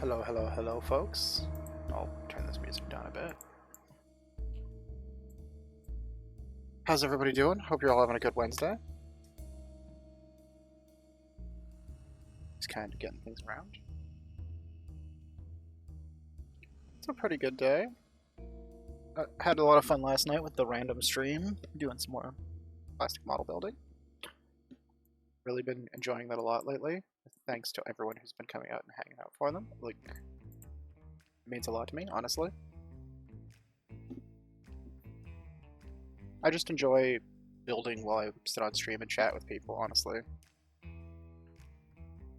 Hello, hello, hello, folks. I'll turn this music down a bit. How's everybody doing? Hope you're all having a good Wednesday. Just kind of getting things around. It's a pretty good day. I had a lot of fun last night with the random stream, doing some more plastic model building. Really been enjoying that a lot lately. Thanks to everyone who's been coming out and hanging out for them. Like, it means a lot to me, honestly. I just enjoy building while I sit on stream and chat with people, honestly.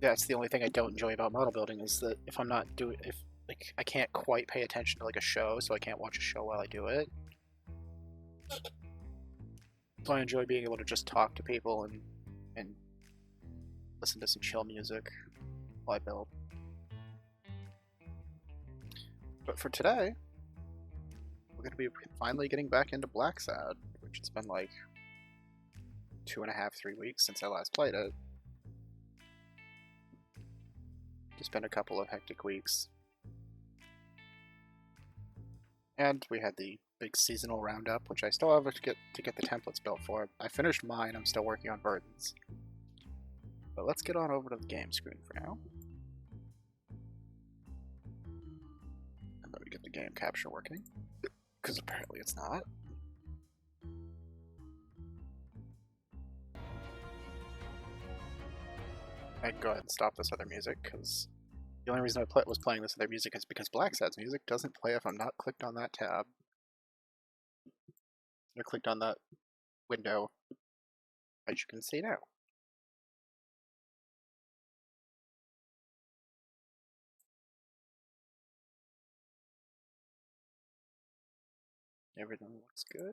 That's the only thing I don't enjoy about model building is that if I'm not doing, if like I can't quite pay attention to like a show, so I can't watch a show while I do it. So I enjoy being able to just talk to people and listen to some chill music while I build. But for today, we're going to be finally getting back into Blacksad, which has been like 2.5, 3 weeks since I last played it. It's been a couple of hectic weeks. And we had the big seasonal roundup, which I still have to get the templates built for. I finished mine, I'm still working on burdens. But let's get on over to the game screen for now. And let me get the game capture working, because apparently it's not. I can go ahead and stop this other music, because the only reason I was playing this other music is because Blacksad's music doesn't play if I'm not clicked on that tab. I clicked on that window, as you can see now. Everything looks good.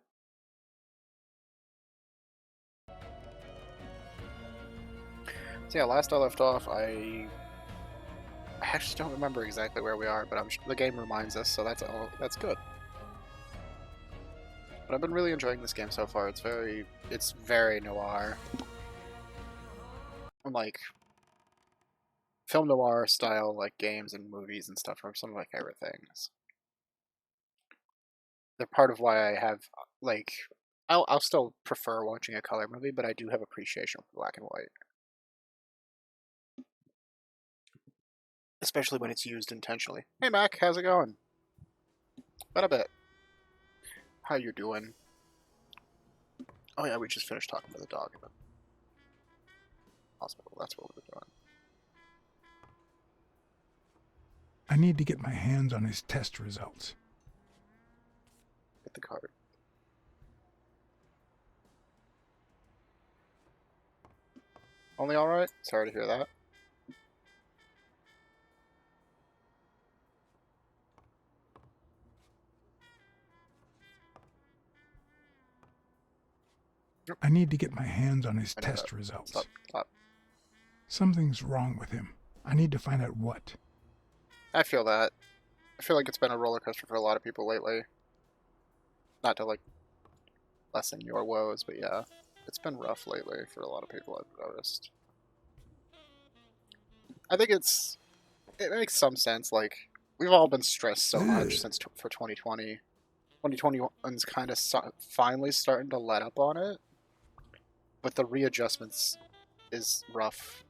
So yeah, last I left off, I actually don't remember exactly where we are, but the game reminds us, so that's good. But I've been really enjoying this game so far. It's very noir. Like film noir style like games and movies and stuff are some of my favorite things. They're part of why I have like I'll still prefer watching a color movie, but I do have appreciation for black and white. Especially when it's used intentionally. Hey Mac, how's it going? Been a bit. How you doing? Oh yeah, we just finished talking to the dog in the hospital. That's what we're doing. I need to get my hands on his test results. Get the card. Only alright? Sorry to hear that. I need to get my hands on his test results. Stop. Something's wrong with him. I need to find out what. I feel that. I feel like it's been a roller coaster for a lot of people lately. Not to like lessen your woes, but yeah, it's been rough lately for a lot of people, I've noticed. I think it makes some sense. Like, we've all been stressed so much for 2020. 2021's kind of finally starting to let up on it, but the readjustments is rough.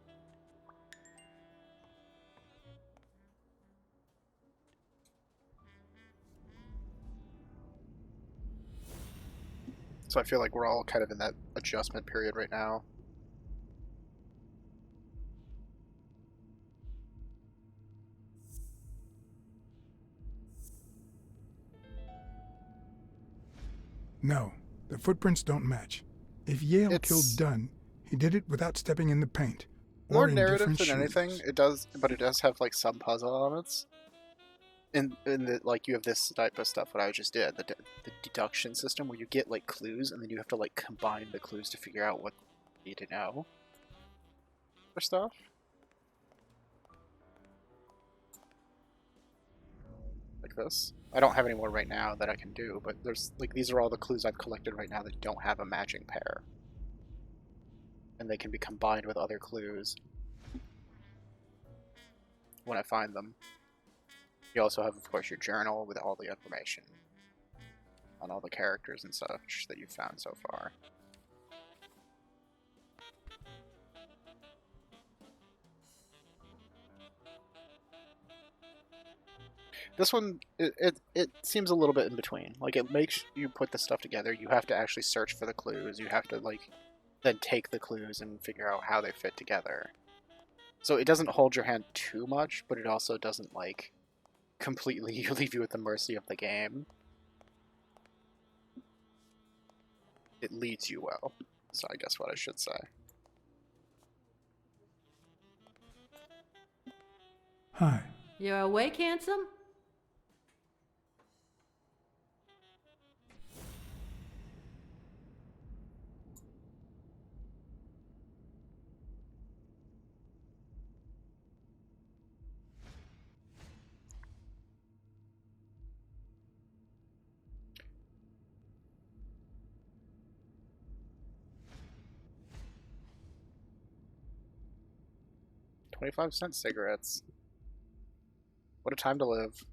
So I feel like we're all kind of in that adjustment period right now. No, the footprints don't match. If Yale killed Dunn, he did it without stepping in the paint. More Or in narrative different than shoes. anything, it does have like some puzzle elements. In the like you have this type of stuff what I just did, the deduction system where you get like clues and then you have to like combine the clues to figure out what you need to know for stuff. Like this. I don't have any more right now that I can do, but there's like these are all the clues I've collected right now that don't have a matching pair. And they can be combined with other clues when I find them. You also have, of course, your journal with all the information on all the characters and such that you've found so far. This one, it seems a little bit in between. Like, it makes you put the stuff together. You have to actually search for the clues. You have to, like, then take the clues and figure out how they fit together. So it doesn't hold your hand too much, but it also doesn't, like, completely leave you at the mercy of the game. It leads you well. So I guess what I should say. Hi. You're awake, handsome? $0.25 cigarettes. What a time to live.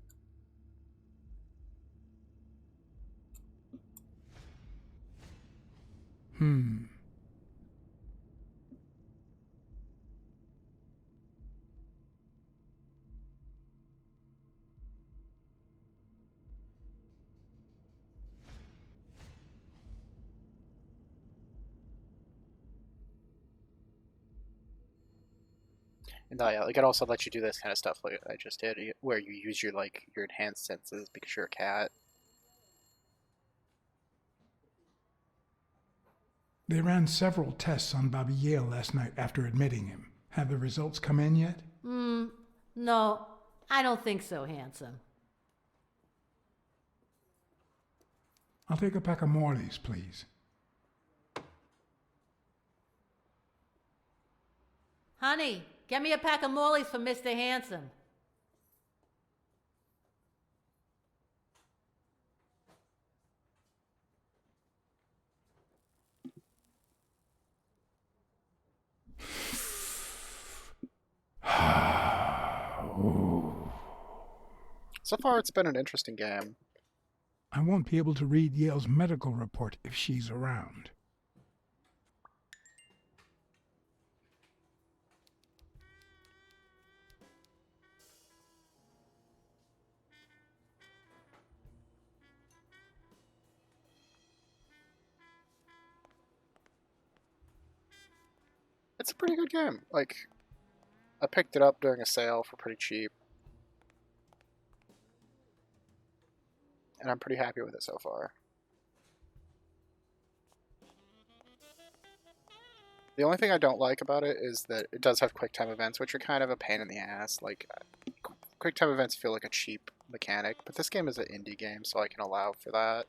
And yeah, like it also lets you do this kind of stuff like I just did, where you use your your enhanced senses because you're a cat. They ran several tests on Bobby Yale last night after admitting him. Have the results come in yet? No, I don't think so, handsome. I'll take a pack of Morley's, please. Honey, get me a pack of Morley's for Mr. Handsome. So far, it's been an interesting game. I won't be able to read Yale's medical report if she's around. It's a pretty good game. Like, I picked it up during a sale for pretty cheap. And I'm pretty happy with it so far. The only thing I don't like about it is that it does have QuickTime events, which are kind of a pain in the ass. Like, QuickTime events feel like a cheap mechanic, but this game is an indie game, so I can allow for that.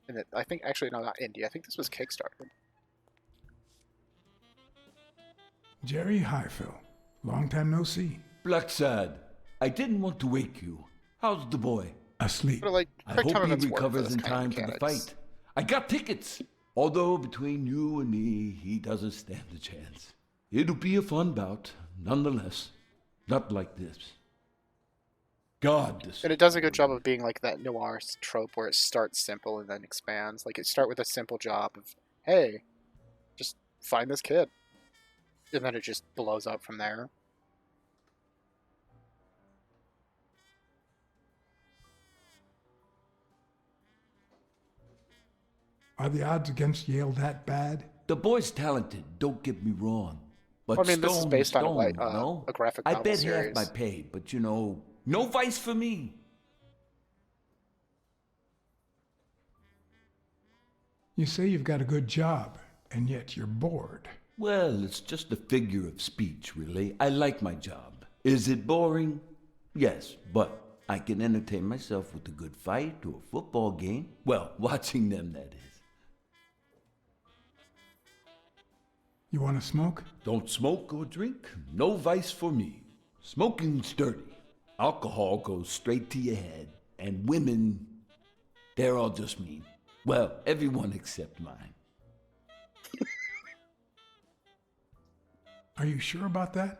And I think, actually, no, not indie. I think this was Kickstarted. Jerry Highfill. Long time no see. Blacksad, I didn't want to wake you. How's the boy? Asleep. But like, I QuickTime hope he events work for recovers this in kind of time for the mechanics. fight. I got tickets. Although between you and me, he doesn't stand a chance. It'll be a fun bout, nonetheless. Not like this. God, this. And it does a good job of being like that noir trope where it starts simple and then expands. Like, it start with a simple job of, hey, just find this kid. And then it just blows up from there. Are the odds against Yale that bad? The boy's talented, don't get me wrong. But Well, I mean, this is stone based on no? a graphic I novel bet series. half my pay, but no vice for me. You say you've got a good job, and yet you're bored. Well, it's just a figure of speech, really. I like my job. Is it boring? Yes, but I can entertain myself with a good fight or a football game. Well, watching them, that is. You want to smoke? Don't smoke or drink. No vice for me. Smoking's dirty. Alcohol goes straight to your head. And women, they're all just mean. Well, everyone except mine. Are you sure about that?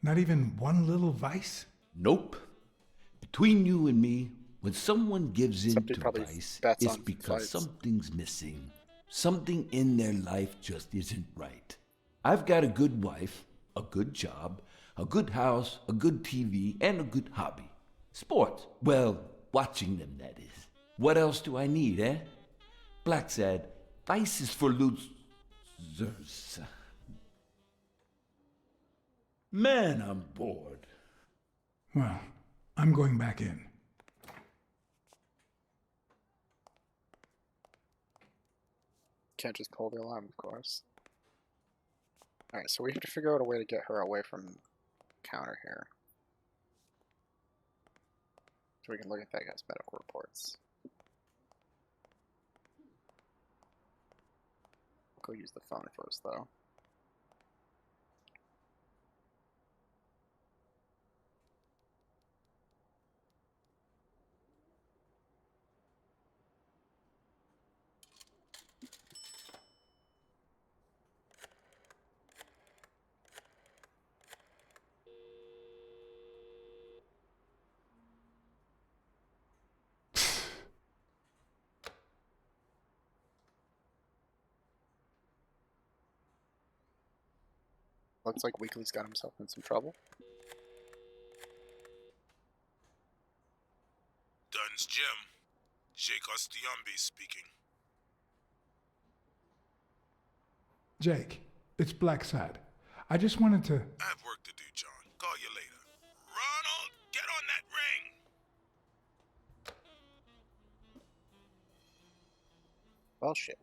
Not even one little vice? Nope. Between you and me, when someone gives in Somebody to probably vice, bets it's on because fights. something's missing. Something in their life just isn't right. I've got a good wife, a good job, a good house, a good TV, and a good hobby. Sports. Well, watching them, that is. What else do I need, eh? Blacksad, vice is for losers. Man, I'm bored. Well, I'm going back in. Can't just call the alarm, of course. Alright, so we have to figure out a way to get her away from the counter here. So we can look at that guy's medical reports. Go use the phone first, though. Looks like Weekly's got himself in some trouble. Dunn's Jim. Jake Ostiambi speaking. Jake, it's Blacksad. I just wanted to... I have work to do, John. Call you later. Ronald, get on that ring! Well, shit.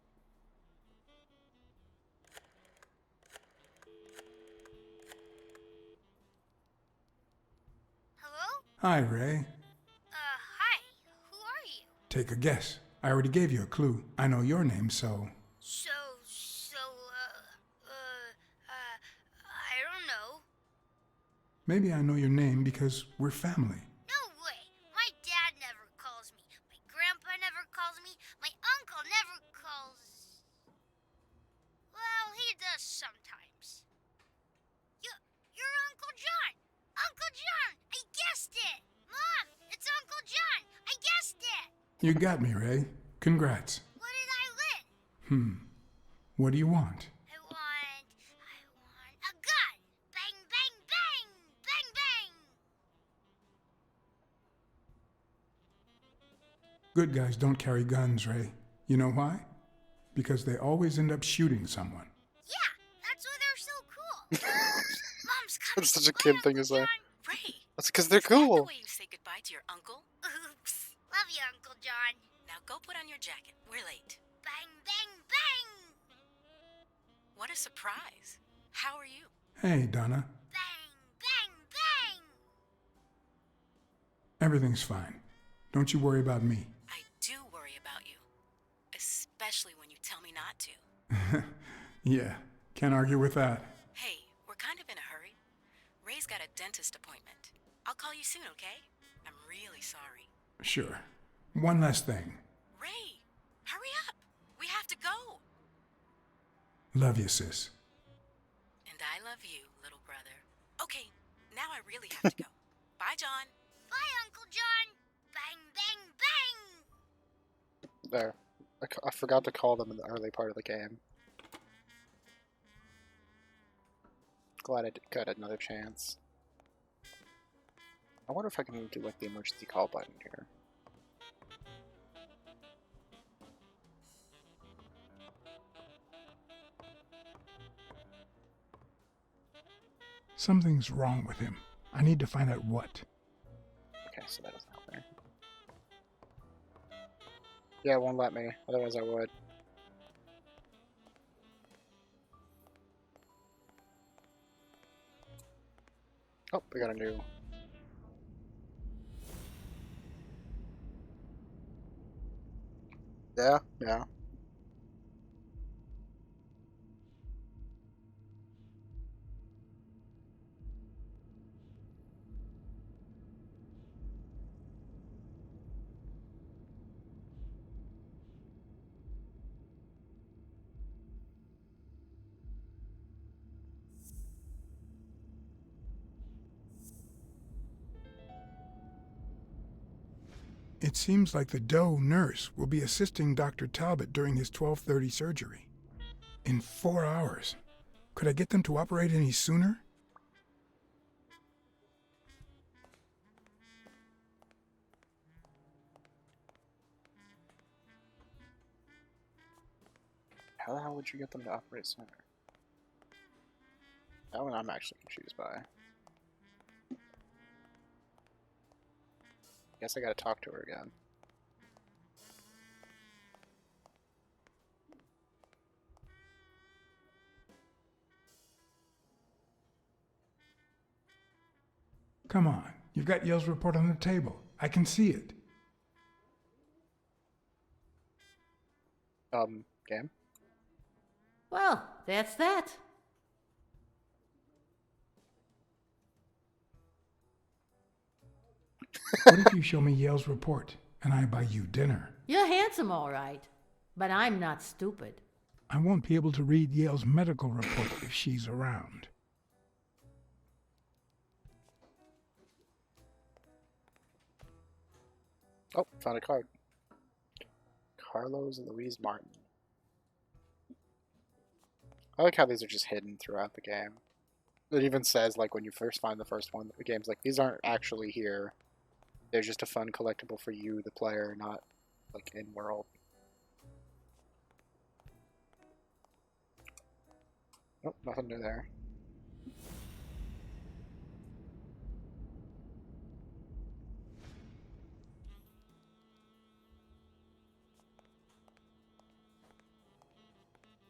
Hello? Hi, Ray. Hi. Who are you? Take a guess. I already gave you a clue. I know your name, so... I don't know. Maybe I know your name because we're family. No way. My dad never calls me. My grandpa never calls me. My uncle never calls... Well, he does sometimes. You're Uncle John! Uncle John! I guessed it! Mom, it's Uncle John! I guessed it! You got me, Ray. Congrats. What did I win? What do you want? I want a gun! Bang, bang, bang! Bang, bang! Good guys don't carry guns, Ray. You know why? Because they always end up shooting someone. Yeah, that's why they're so cool. Mom's coming. That's such a Bye, kid thing to Uncle say. John. Ray, That's because they're is that the cool. way you say goodbye to your uncle? Oops. Love you, Uncle John. Now go put on your jacket. We're late. Bang, bang, bang! What a surprise. How are you? Hey, Donna. Bang, bang, bang! Everything's fine. Don't you worry about me. I do worry about you. Especially when you tell me not to. Yeah, can't argue with that. Hey, we're kind of in a hurry. Ray's got a dentist appointment. I'll call you soon, okay? I'm really sorry. Sure. One last thing. Ray, hurry up. We have to go. Love you, sis. And I love you, little brother. Okay, now I really have to go. Bye, John. Bye, Uncle John! Bang, bang, bang! There. I forgot to call them in the early part of the game. Glad I got another chance. I wonder if I can do like the emergency call button here. Something's wrong with him. I need to find out what. Okay, so that doesn't help me. Yeah, it won't let me. Otherwise I would. Oh, we got a new... Yeah, yeah. It seems like the Doe nurse will be assisting Dr. Talbot during his 12:30 surgery. In 4 hours. Could I get them to operate any sooner? How the hell would you get them to operate sooner? That one I'm actually confused by. Guess I gotta talk to her again. Come on, you've got Yale's report on the table. I can see it. Game? Well, that's that. What if you show me Yale's report and I buy you dinner? You're handsome, all right. But I'm not stupid. I won't be able to read Yale's medical report if she's around. Oh, found a card. Carlos Louise Martin. I like how these are just hidden throughout the game. It even says, like, when you first find the first one, the game's like, these aren't actually here. They're just a fun collectible for you, the player, not, like, in-world. Oh, nothing new there.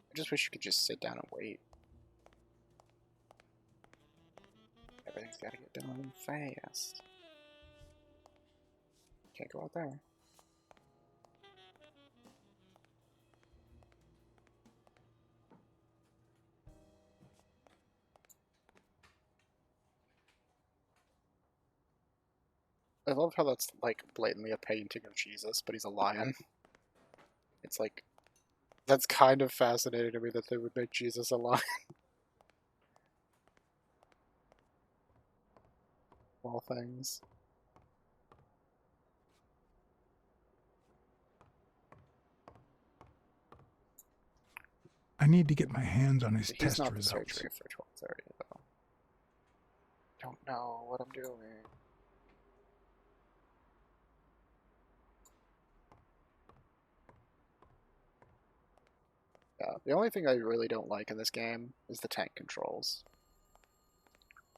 I just wish you could just sit down and wait. Everything's gotta get done fast. Can't go out there. I love how that's like blatantly a painting of Jesus, but he's a lion. It's like, that's kind of fascinating to me that they would make Jesus a lion. All things. I need to get my hands on his He's test not the results. surgery for 12:30 though. Don't know what I'm doing. Yeah, the only thing I really don't like in this game is the tank controls.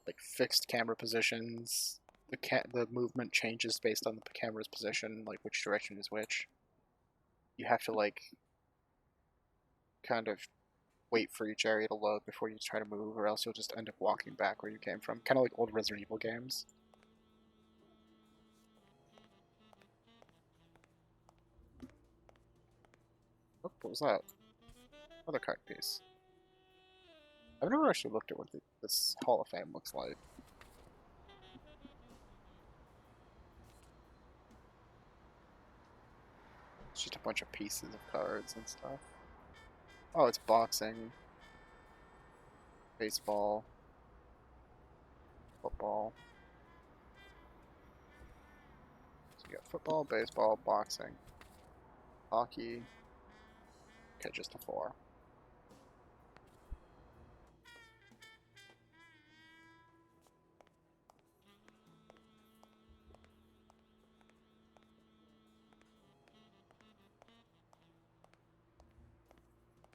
Like fixed camera positions, the movement changes based on the camera's position, like which direction is which. You have to like kind of wait for each area to load before you try to move, or else you'll just end up walking back where you came from. Kind of like old Resident Evil games. Oh, what was that? Another card piece. I've never actually looked at what this Hall of Fame looks like. It's just a bunch of pieces of cards and stuff. Oh, it's boxing, baseball, football. So you got football, baseball, boxing, hockey. Okay, just a 4.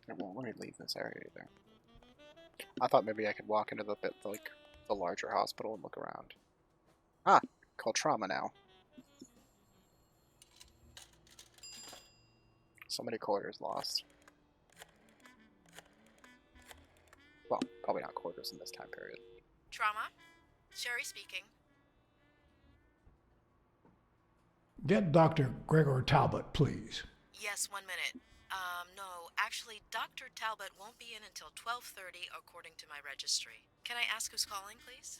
It won't let me leave this area either. I thought maybe I could walk into the larger hospital and look around. Ah, called trauma now. So many quarters lost. Well, probably not quarters in this time period. Trauma? Sherry speaking. Get Dr. Gregor Talbot, please. Yes, 1 minute. No, actually, Dr. Talbot won't be in until 12:30 according to my registry. Can I ask who's calling, please?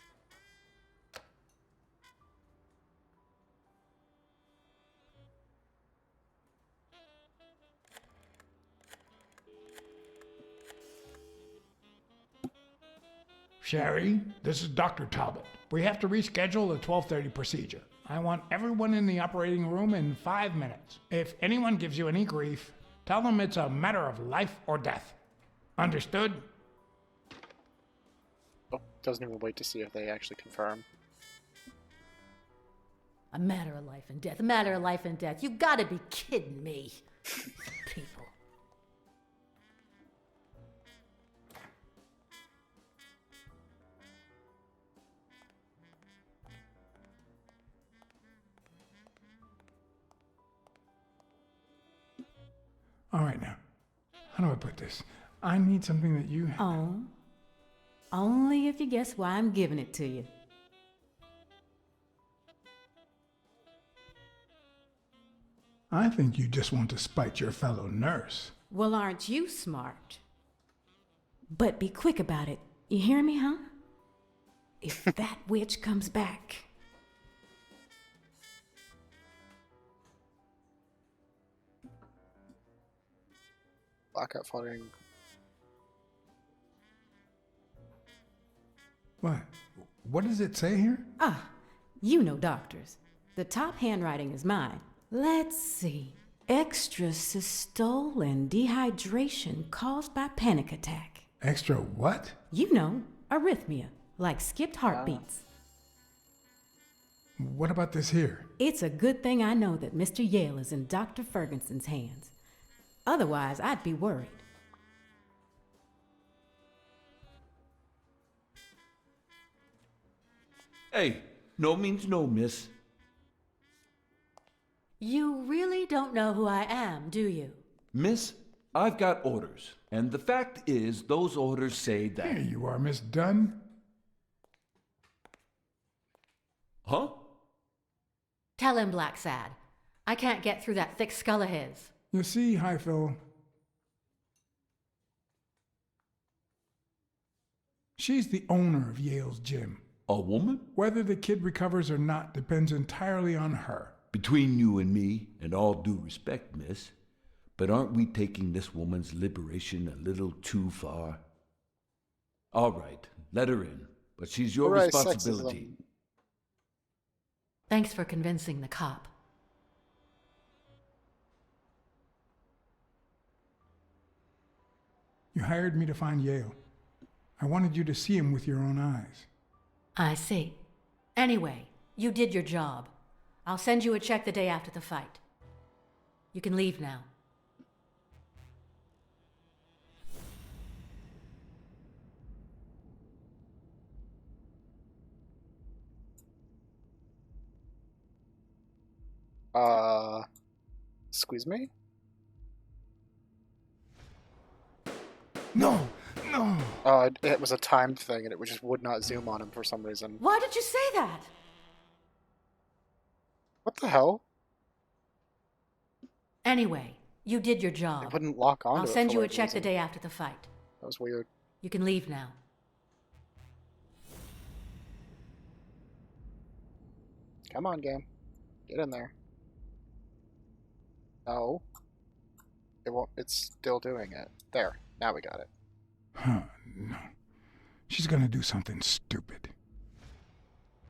Sherry, this is Dr. Talbot. We have to reschedule the 12:30 procedure. I want everyone in the operating room in 5 minutes. If anyone gives you any grief, tell them it's a matter of life or death. Understood? Oh, doesn't even wait to see if they actually confirm. A matter of life and death. A matter of life and death. You gotta be kidding me. People. All right, now. How do I put this? I need something that you... Oh. Only if you guess why I'm giving it to you. I think you just want to spite your fellow nurse. Well, aren't you smart? But be quick about it. You hear me, huh? If that witch comes back. Blackout fluttering. What? What does it say here? Ah, you know doctors. The top handwriting is mine. Let's see. Extrasystole and dehydration caused by panic attack. Extra what? You know, arrhythmia, like skipped heartbeats. What about this here? It's a good thing I know that Mr. Yale is in Dr. Ferguson's hands. Otherwise, I'd be worried. Hey, no means no, miss. You really don't know who I am, do you? Miss, I've got orders. And the fact is, those orders say that... Here you are, Miss Dunn. Huh? Tell him, Blacksad. I can't get through that thick skull of his. You see, Highfill, she's the owner of Yale's gym. A woman? Whether the kid recovers or not depends entirely on her. Between you and me, and all due respect, miss, but aren't we taking this woman's liberation a little too far? All right, let her in, but she's your Hooray, responsibility. sexism. Thanks for convincing the cop. You hired me to find Yale. I wanted you to see him with your own eyes. I see. Anyway, you did your job. I'll send you a check the day after the fight. You can leave now. Squeeze me? No! No! It was a timed thing and it just would not zoom on him for some reason. Why did you say that? What the hell? Anyway, you did your job. It wouldn't lock onto I'll it send for you a whatever check the reason. day after the fight. That was weird. You can leave now. Come on, game. Get in there. No. It won't. It's still doing it. There. Now we got it. Huh, no. She's gonna do something stupid.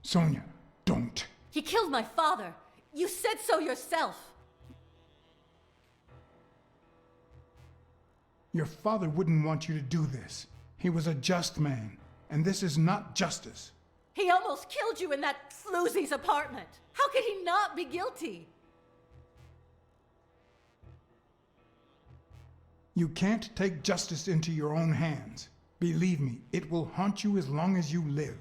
Sonia, don't. He killed my father. You said so yourself. Your father wouldn't want you to do this. He was a just man, and this is not justice. He almost killed you in that floozy's apartment. How could he not be guilty? You can't take justice into your own hands. Believe me, it will haunt you as long as you live.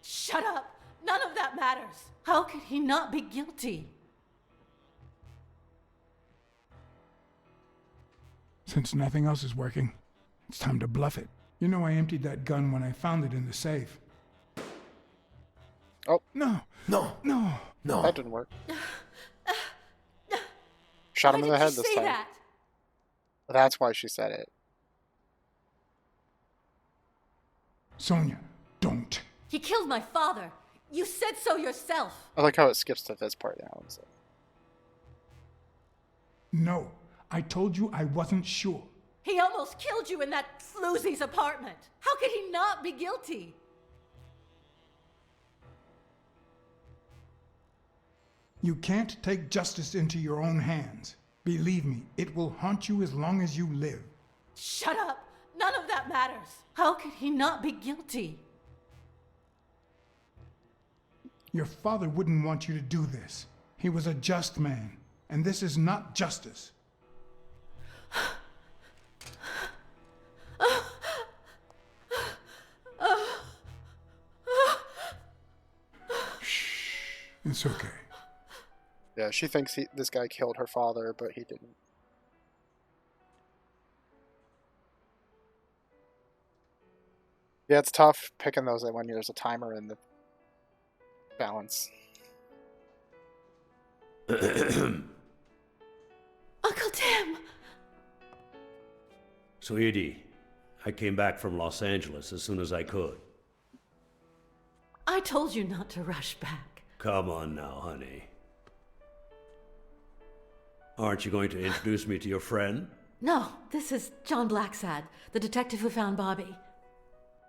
Shut up. None of that matters. How could he not be guilty? Since nothing else is working, it's time to bluff it. You know I emptied that gun when I found it in the safe. Oh. No. No, No. no. That didn't work. Shot him in the head this time. That? That's why she said it. Sonia, don't. He killed my father. You said so yourself. I like how it skips to this part now. So. No. I told you I wasn't sure. He almost killed you in that floozy's apartment. How could he not be guilty? You can't take justice into your own hands. Believe me, it will haunt you as long as you live. Shut up! None of that matters! How could he not be guilty? Your father wouldn't want you to do this. He was a just man, and this is not justice. Shh. It's okay. Yeah, she thinks this guy killed her father, but he didn't. Yeah, it's tough picking those when there's a timer in the balance. Uncle Tim! Sweetie, I came back from Los Angeles as soon as I could. I told you not to rush back. Come on now, honey. Aren't you going to introduce me to your friend? No, this is John Blacksad, the detective who found Bobby.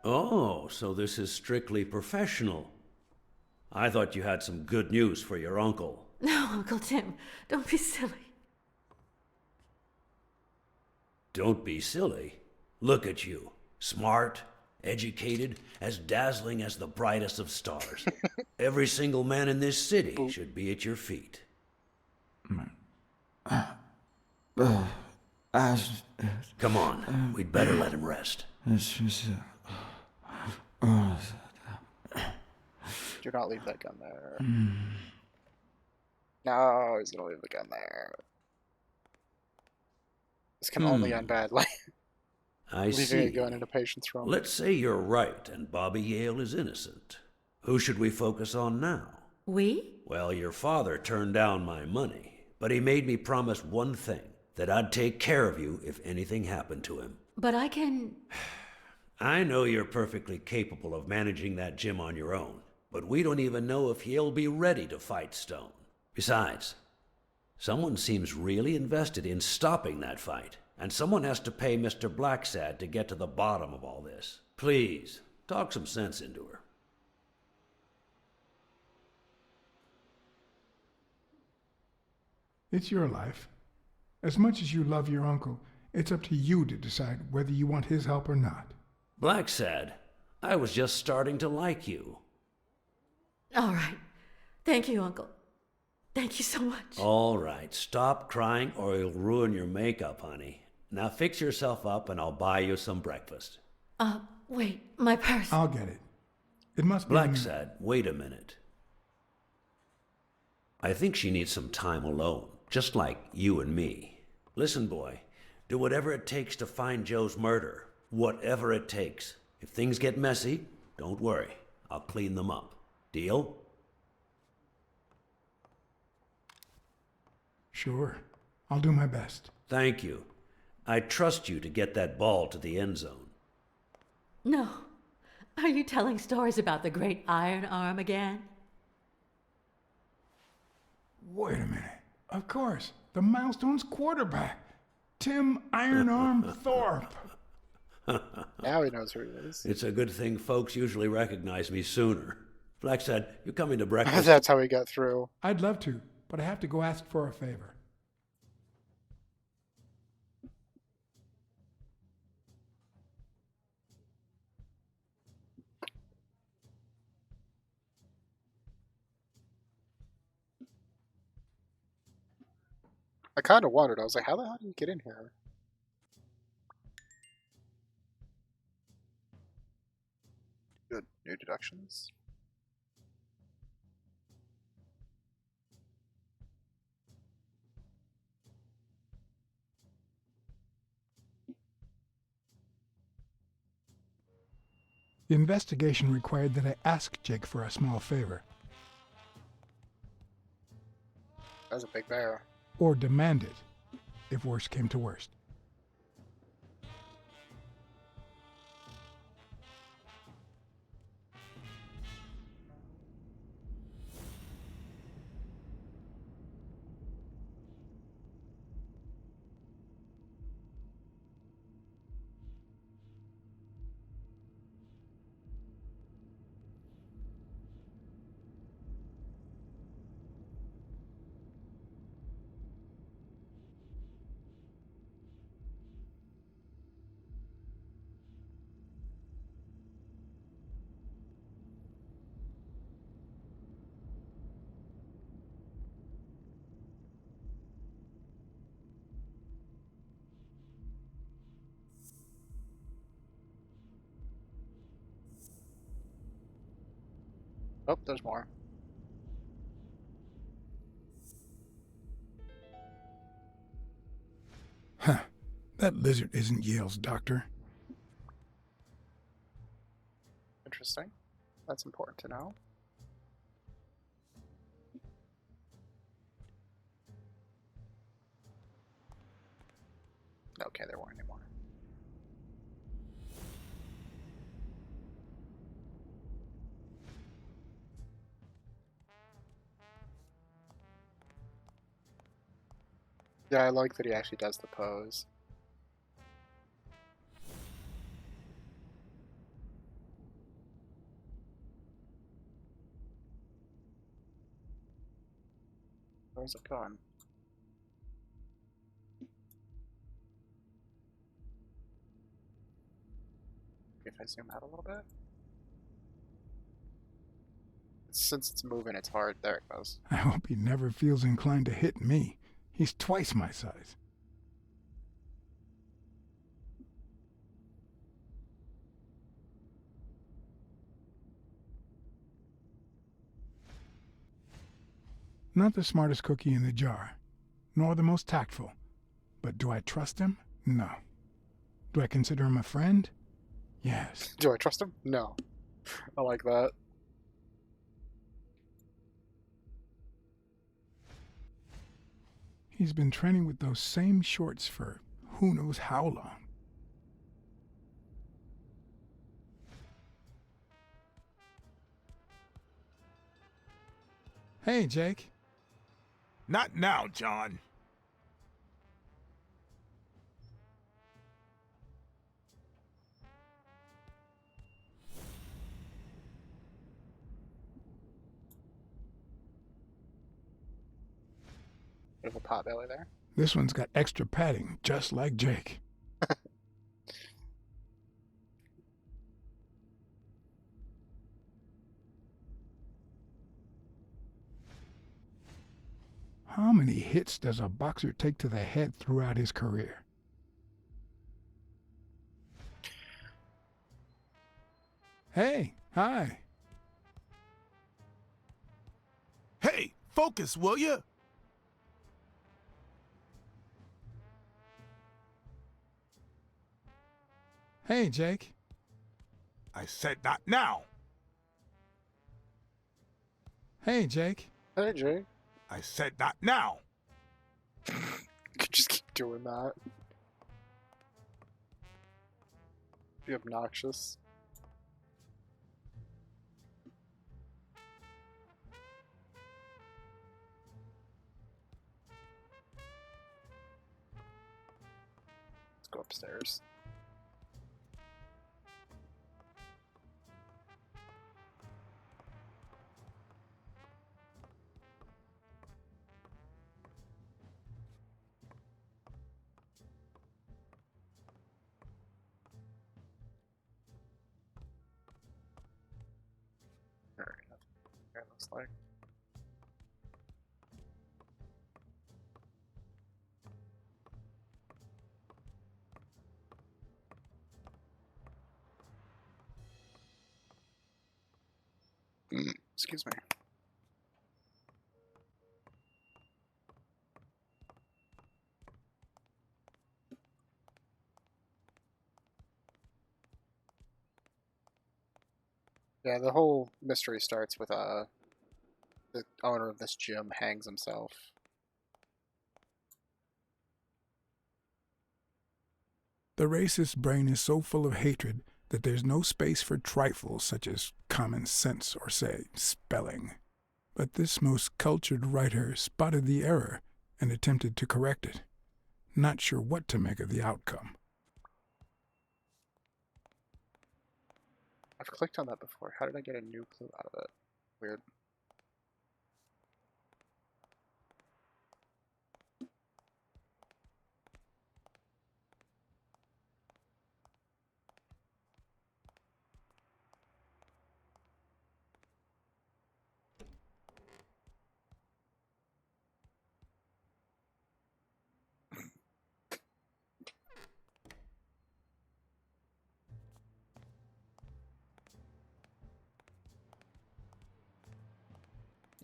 Oh, so this is strictly professional. I thought you had some good news for your uncle. No, Uncle Tim, don't be silly. Don't be silly. Look at you. Smart, educated, as dazzling as the brightest of stars. Every single man in this city should be at your feet. Come on, we'd better let him rest. Do not leave that gun there. No, he's gonna leave the gun there. This can only end badly. I Leaving see. a gun in a patient's room. Let's say you're right and Bobby Yale is innocent. Who should we focus on now? We? Well, your father turned down my money, but he made me promise one thing, that I'd take care of you if anything happened to him. But I can... I know you're perfectly capable of managing that gym on your own, but we don't even know if he'll be ready to fight Stone. Besides, someone seems really invested in stopping that fight, and someone has to pay Mr. Blacksad to get to the bottom of all this. Please, talk some sense into her. It's your life. As much as you love your uncle, it's up to you to decide whether you want his help or not. Blacksad, I was just starting to like you. All right. Thank you, Uncle. Thank you so much. All right, stop crying or you'll ruin your makeup, honey. Now fix yourself up and I'll buy you some breakfast. Wait, my purse. I'll get it. It must be... Blacksad, wait a minute. I think she needs some time alone, just like you and me. Listen, boy, do whatever it takes to find Joe's murder. Whatever it takes. If things get messy, don't worry. I'll clean them up. Deal? Sure. I'll do my best. Thank you. I trust you to get that ball to the end zone. No. Are you telling stories about the great iron arm again? Wait a minute. Of course. The Milestones quarterback. Tim Iron Arm Thorpe. Now he knows who he is. It's a good thing folks usually recognize me sooner. Blacksad, you coming to breakfast? That's how he got through. I'd love to, but I have to go ask for a favor. I kind of wondered. I was like, how the hell did you get in here? Good. New deductions. The investigation required that I ask Jake for a small favor, That was a big bear. or demand it, if worst came to worst. Oh, there's more. Huh. That lizard isn't Yale's doctor. Interesting. That's important to know. Okay, there weren't any more. Yeah, I like that he actually does the pose. Where's it going? If I zoom out a little bit. Since it's moving, it's hard. There it goes. I hope he never feels inclined to hit me. He's twice my size. Not the smartest cookie in the jar, nor the most tactful. But do I trust him? No. Do I consider him a friend? Yes. Do I trust him? No. I like that. He's been training with those same shorts for who knows how long. Hey, Jake. Not now, John. Bit of a pot belly there. This one's got extra padding, just like Jake. How many hits does a boxer take to the head throughout his career? Hey, hi. Hey, focus, will you? Hey, Jake. I said not now. Hey, Jake. Hey, Jay. I said not now. Could just keep doing that. Be obnoxious. Let's go upstairs. Alright, that looks like. Excuse me. Yeah, the whole mystery starts with the owner of this gym hangs himself. The racist brain is so full of hatred that there's no space for trifles such as common sense or, say, spelling. But this most cultured writer spotted the error and attempted to correct it, not sure what to make of the outcome. I've clicked on that before. How did I get a new clue out of it? Weird.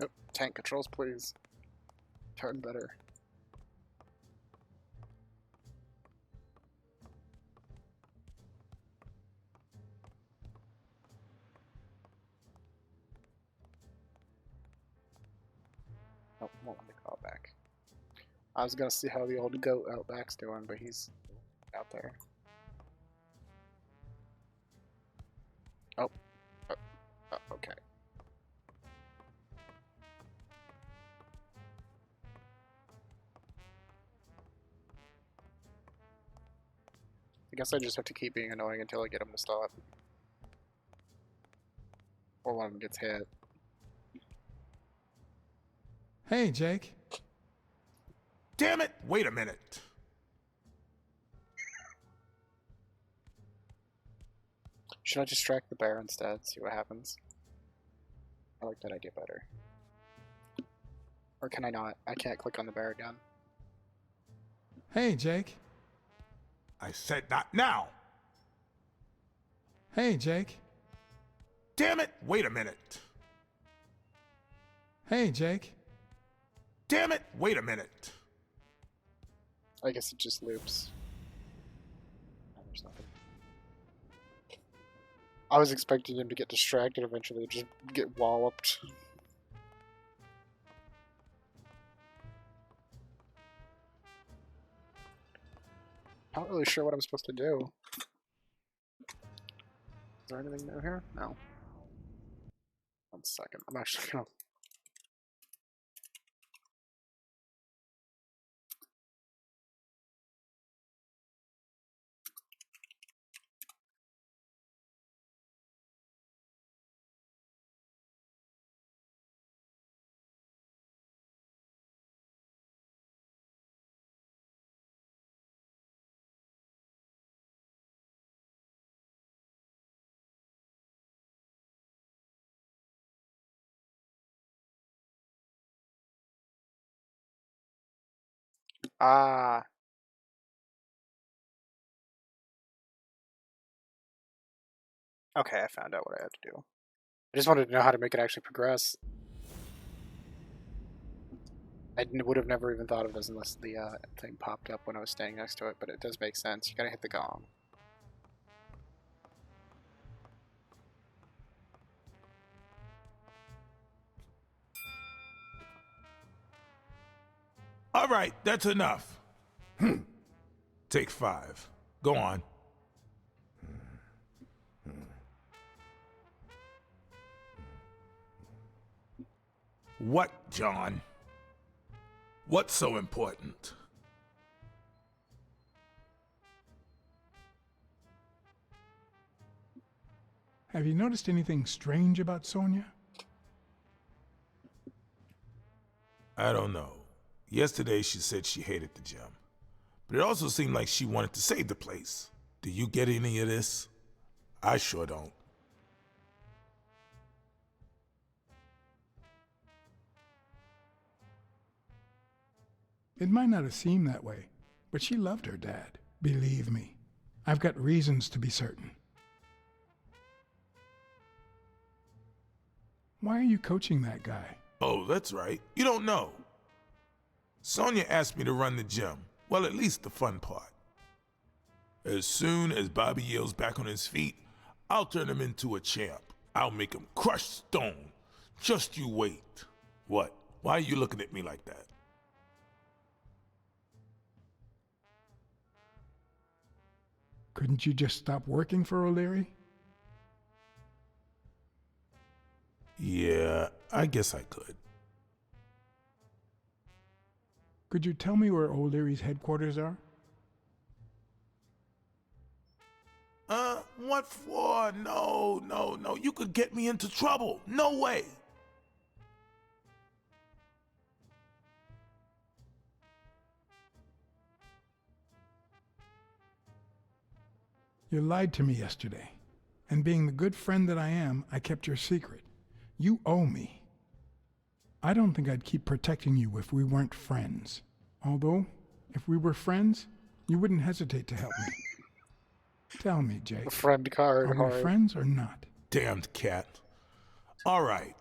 Oh, tank controls, please. Turn better. Oh, won't let me call back. I was gonna see how the old goat out back's doing, but he's out there. Oh. Okay. I guess I just have to keep being annoying until I get him to stop. Or when he gets hit. Hey, Jake. Damn it! Wait a minute. Should I distract the bear instead? See what happens? I like that idea better. Or can I not? I can't click on the bear again. Hey, Jake. I said not now. Hey, Jake. Damn it! Wait a minute. Hey, Jake. Damn it! Wait a minute. I guess it just loops. Oh, there's nothing. I was expecting him to get distracted eventually, just get walloped. Not really sure what I'm supposed to do. Is there anything new here? No. 1 second. I'm actually gonna. Ah. Okay, I found out what I have to do. I just wanted to know how to make it actually progress. I would have never even thought of this unless the thing popped up when I was standing next to it, but it does make sense. You gotta hit the gong. All right, that's enough. Take 5. Go on. What, John? What's so important? Have you noticed anything strange about Sonia? I don't know. Yesterday she said she hated the gym. But it also seemed like she wanted to save the place. Do you get any of this? I sure don't. It might not have seemed that way, but she loved her dad. Believe me. I've got reasons to be certain. Why are you coaching that guy? Oh, that's right. You don't know. Sonia asked me to run the gym. Well, at least the fun part. As soon as Bobby Yale's back on his feet, I'll turn him into a champ. I'll make him crush stone. Just you wait. What? Why are you looking at me like that? Couldn't you just stop working for O'Leary? Yeah, I guess I could. Could you tell me where O'Leary's headquarters are? What for? No. You could get me into trouble. No way. You lied to me yesterday. And being the good friend that I am, I kept your secret. You owe me. I don't think I'd keep protecting you if we weren't friends. Although, if we were friends, you wouldn't hesitate to help me. Tell me, Jake. The friend card. Are we friends or not? Damned cat. All right.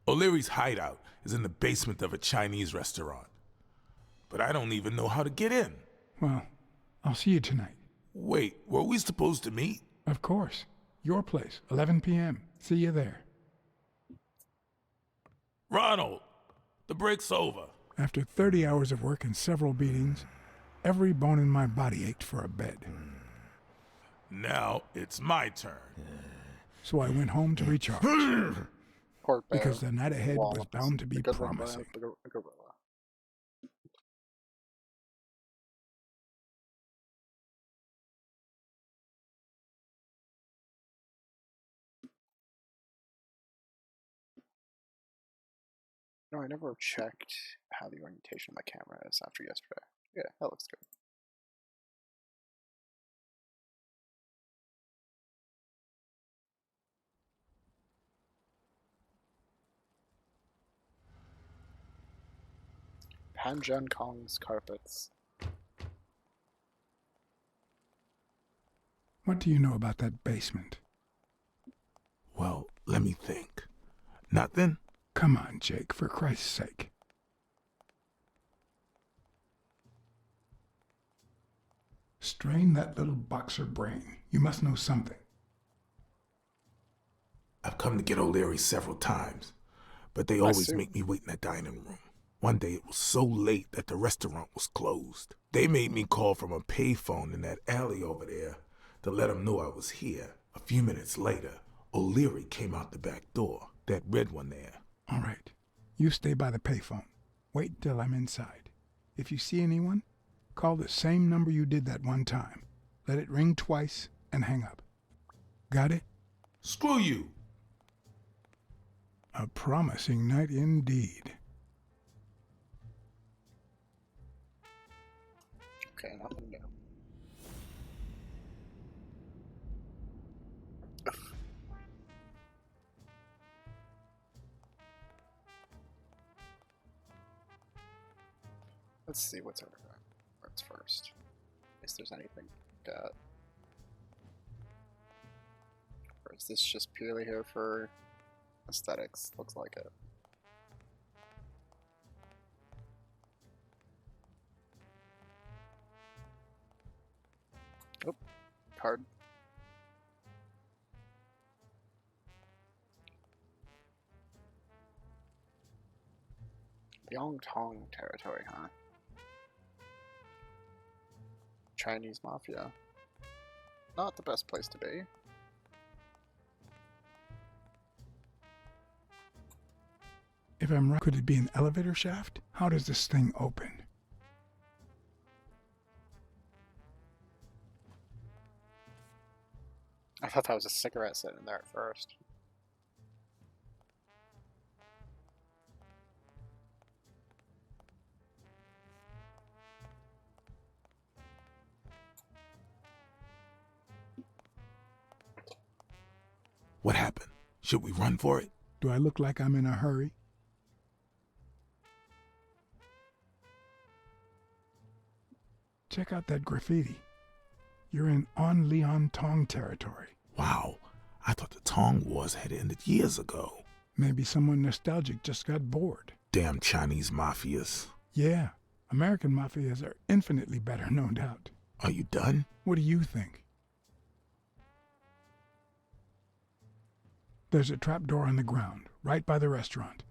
O'Leary's hideout is in the basement of a Chinese restaurant. But I don't even know how to get in. Well, I'll see you tonight. Wait, were we supposed to meet? Of course. Your place, 11 p.m. See you there. Ronald, the break's over. After 30 hours of work and several beatings, every bone in my body ached for a bed. Now it's my turn. So I went home to recharge. Poor bear. Because the night ahead was bound to be Because of promising. the gorilla. No, I never checked how the orientation of my camera is after yesterday. Yeah, that looks good. Panjan Kong's carpets. What do you know about that basement? Well, let me think. Nothing? Come on, Jake, for Christ's sake. Strain that little boxer brain. You must know something. I've come to get O'Leary several times, but they always make me wait in the dining room. One day it was so late that the restaurant was closed. They made me call from a payphone in that alley over there to let them know I was here. A few minutes later, O'Leary came out the back door, that red one there. All right. You stay by the payphone. Wait till I'm inside. If you see anyone, call the same number you did that one time. Let it ring twice and hang up. Got it? Screw you! A promising night indeed. Okay, nothing new. Let's see what's over there. What's first? If there's anything that. Or is this just purely here for aesthetics? Looks like it. Oh, card. Yongtong territory, huh? Chinese mafia. Not the best place to be. If I'm right, could it be an elevator shaft? How does this thing open? I thought that was a cigarette sitting there at first. What happened? Should we run for it? Do I look like I'm in a hurry? Check out that graffiti. You're in On Leon Tong territory. Wow, I thought the Tong Wars had ended years ago. Maybe someone nostalgic just got bored. Damn Chinese mafias. Yeah, American mafias are infinitely better, no doubt. Are you done? What do you think? There's a trapdoor on the ground, right by the restaurant.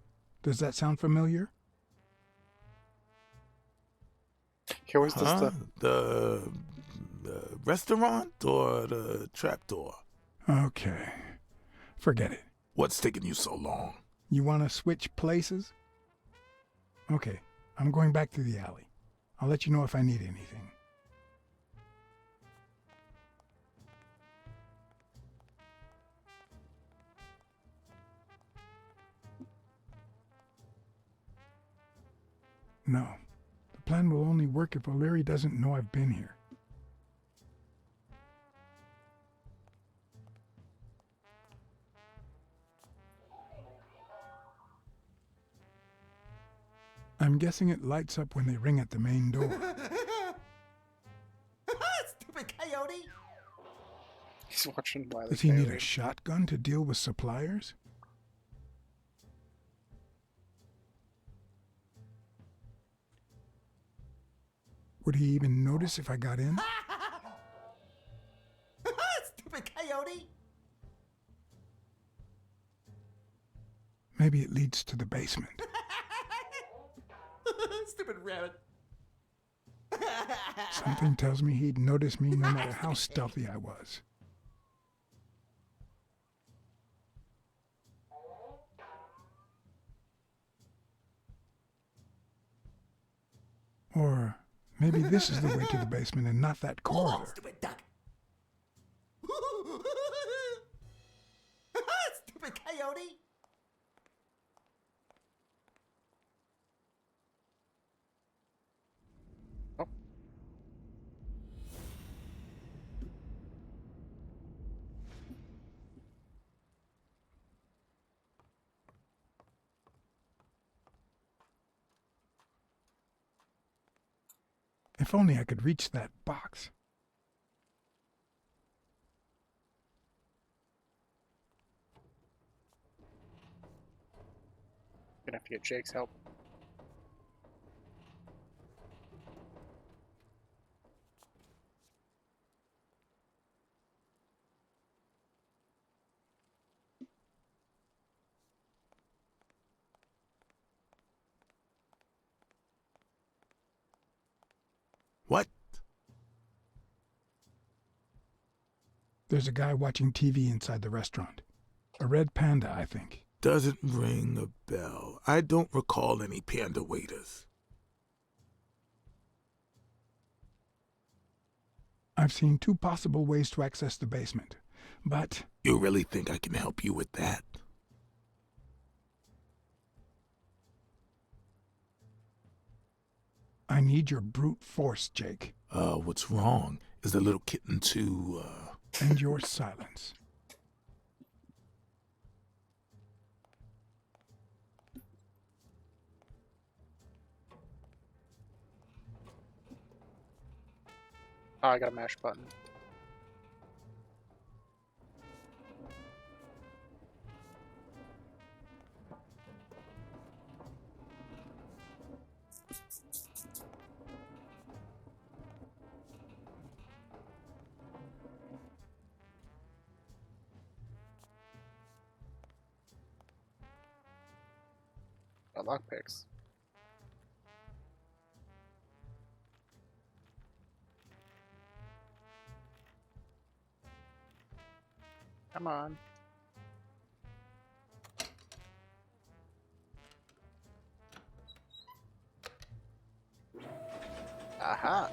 Does that sound familiar? Here was The restaurant or the trapdoor? Okay, forget it. What's taking you so long? You want to switch places? Okay, I'm going back to the alley. I'll let you know if I need anything. No, the plan will only work if O'Leary doesn't know I've been here. I'm guessing it lights up when they ring at the main door. Stupid coyote! He's watching Wiley Does he need Coyote. a shotgun to deal with suppliers? Would he even notice if I got in? Stupid coyote! Maybe it leads to the basement. Stupid rabbit. Something tells me he'd notice me no matter how stealthy I was. Or maybe this is the way to the basement and not that corridor. Stupid duck. Stupid coyote. If only I could reach that box. Gonna have to get Jake's help. What? There's a guy watching TV inside the restaurant. A red panda, I think. Doesn't ring a bell. I don't recall any panda waiters. I've seen 2 possible ways to access the basement, but You really think I can help you with that? I need your brute force, Jake, What's wrong? Is the little kitten too, and your silence. Oh, I got a mash button. Got lockpicks. Come on. Aha.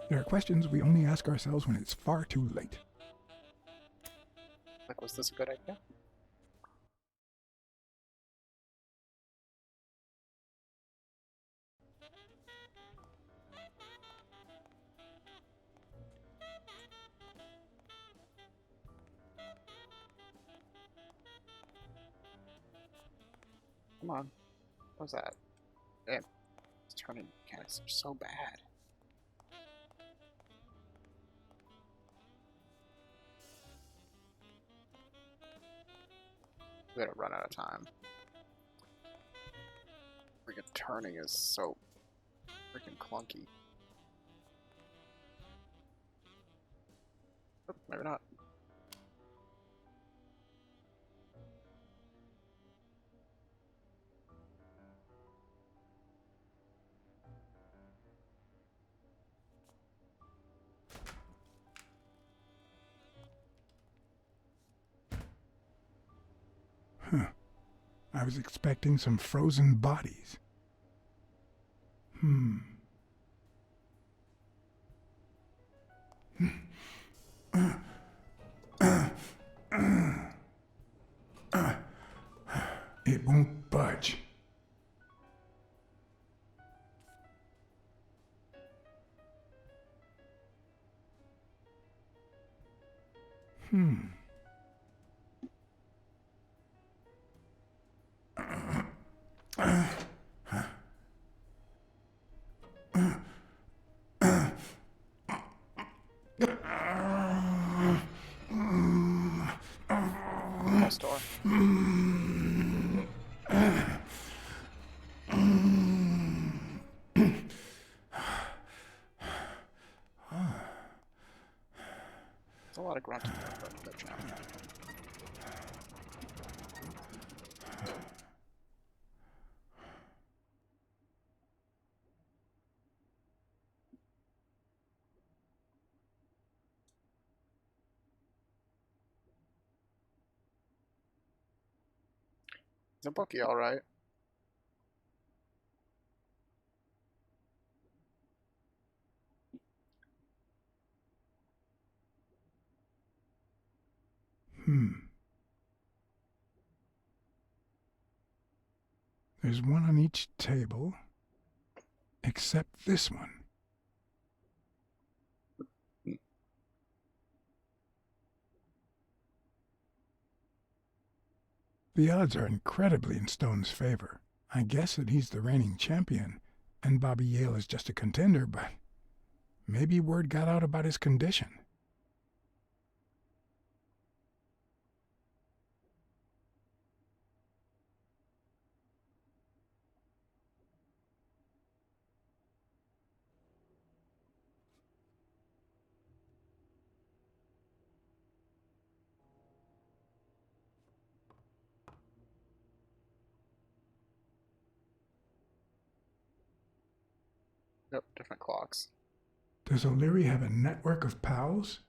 There are questions we only ask ourselves when it's far too late. Like, was this a good idea? Come on. What was that? Damn. These turning mechanics are so bad. We gotta run out of time. Freaking turning is so freaking clunky. Oh, maybe not. Huh. I was expecting some frozen bodies. It won't budge. Close door. There's a lot of grunting at that jam. Is the bookie alright? There's one on each table, except this one. The odds are incredibly in Stone's favor. I guess that he's the reigning champion, and Bobby Yale is just a contender, but maybe word got out about his condition. Yep, different clocks. Does O'Leary have a network of pals?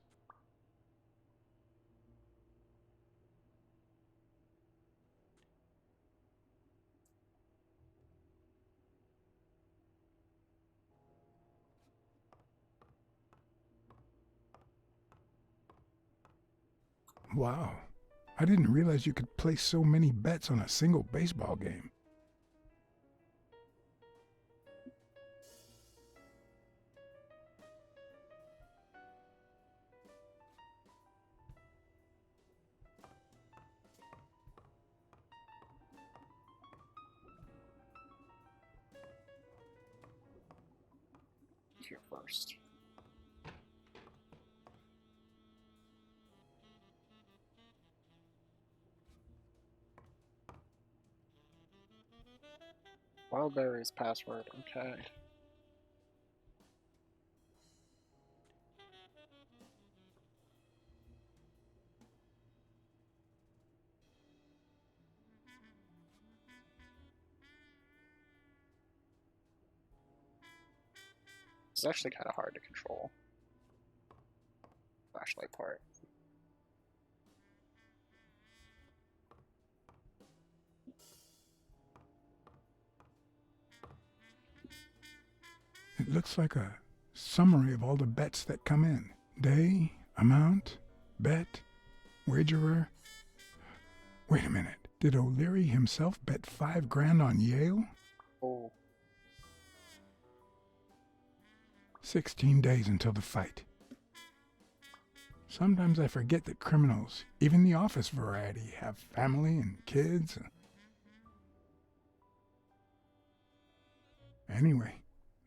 Wow. I didn't realize you could place so many bets on a single baseball game. Here first. Wildberry's password, okay. It's actually kind of hard to control. Flashlight part. It looks like a summary of all the bets that come in. Day, amount, bet, wagerer. Wait a minute. Did O'Leary himself bet $5,000 on Yale? Oh. 16 days until the fight. Sometimes I forget that criminals, even the office variety, have family and kids. Anyway,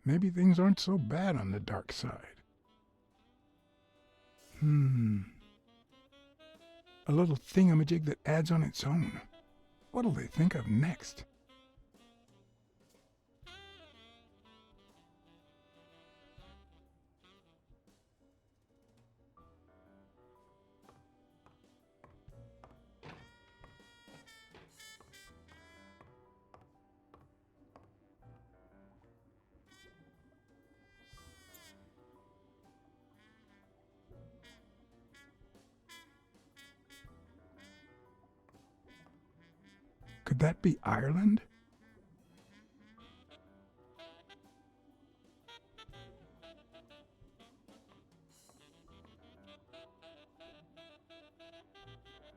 maybe things aren't so bad on the dark side. A little thingamajig that adds on its own. What'll they think of next? Could that be Ireland?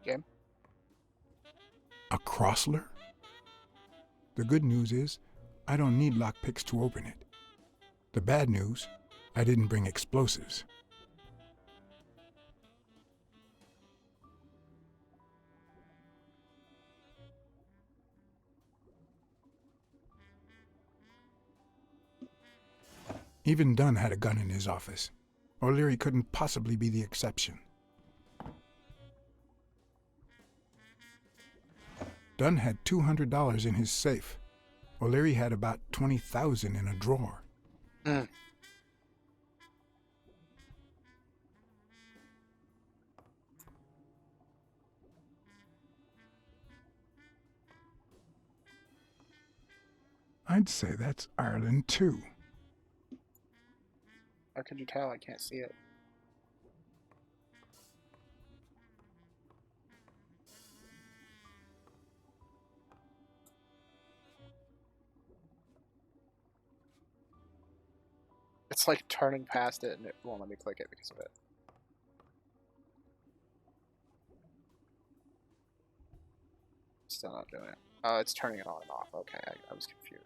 Game. A Crossler? The good news is, I don't need lockpicks to open it. The bad news, I didn't bring explosives. Even Dunn had a gun in his office. O'Leary couldn't possibly be the exception. Dunn had $200 in his safe. O'Leary had about $20,000 in a drawer. I'd say that's Ireland, too. How could you tell? I can't see it. It's like turning past it and it won't let me click it because of it. Still not doing it. Oh, it's turning it on and off. Okay, I was confused.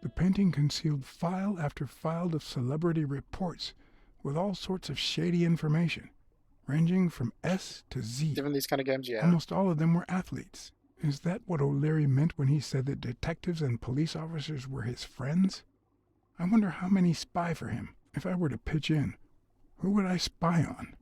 The painting concealed file after file of celebrity reports with all sorts of shady information, ranging from S to Z. Given these kind of games, yeah. Almost all of them were athletes. Is that what O'Leary meant when he said that detectives and police officers were his friends? I wonder how many spy for him. If I were to pitch in, who would I spy on?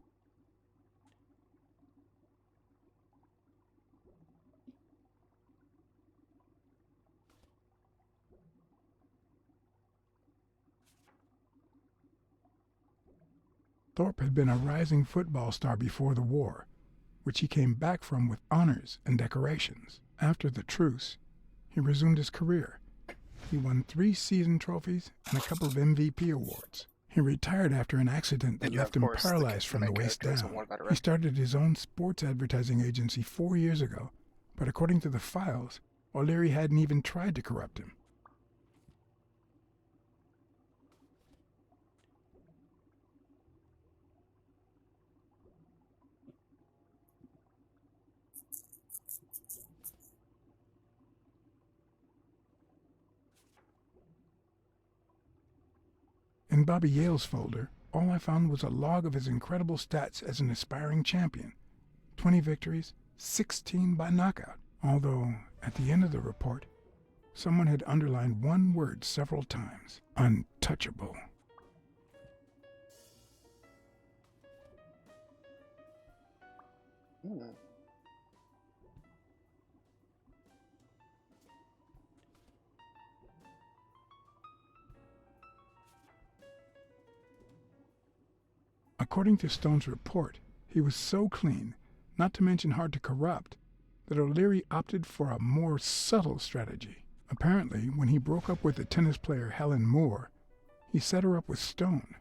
Thorpe had been a rising football star before the war, which he came back from with honors and decorations. After the truce, he resumed his career. He won 3 season trophies and a couple of MVP awards. He retired after an accident that left him paralyzed from the waist down. He started his own sports advertising agency 4 years ago, but according to the files, O'Leary hadn't even tried to corrupt him. In Bobby Yale's folder, all I found was a log of his incredible stats as an aspiring champion. 20 victories, 16 by knockout. Although, at the end of the report, someone had underlined one word several times. Untouchable. According to Stone's report, he was so clean, not to mention hard to corrupt, that O'Leary opted for a more subtle strategy. Apparently, when he broke up with the tennis player Helen Moore, he set her up with Stone.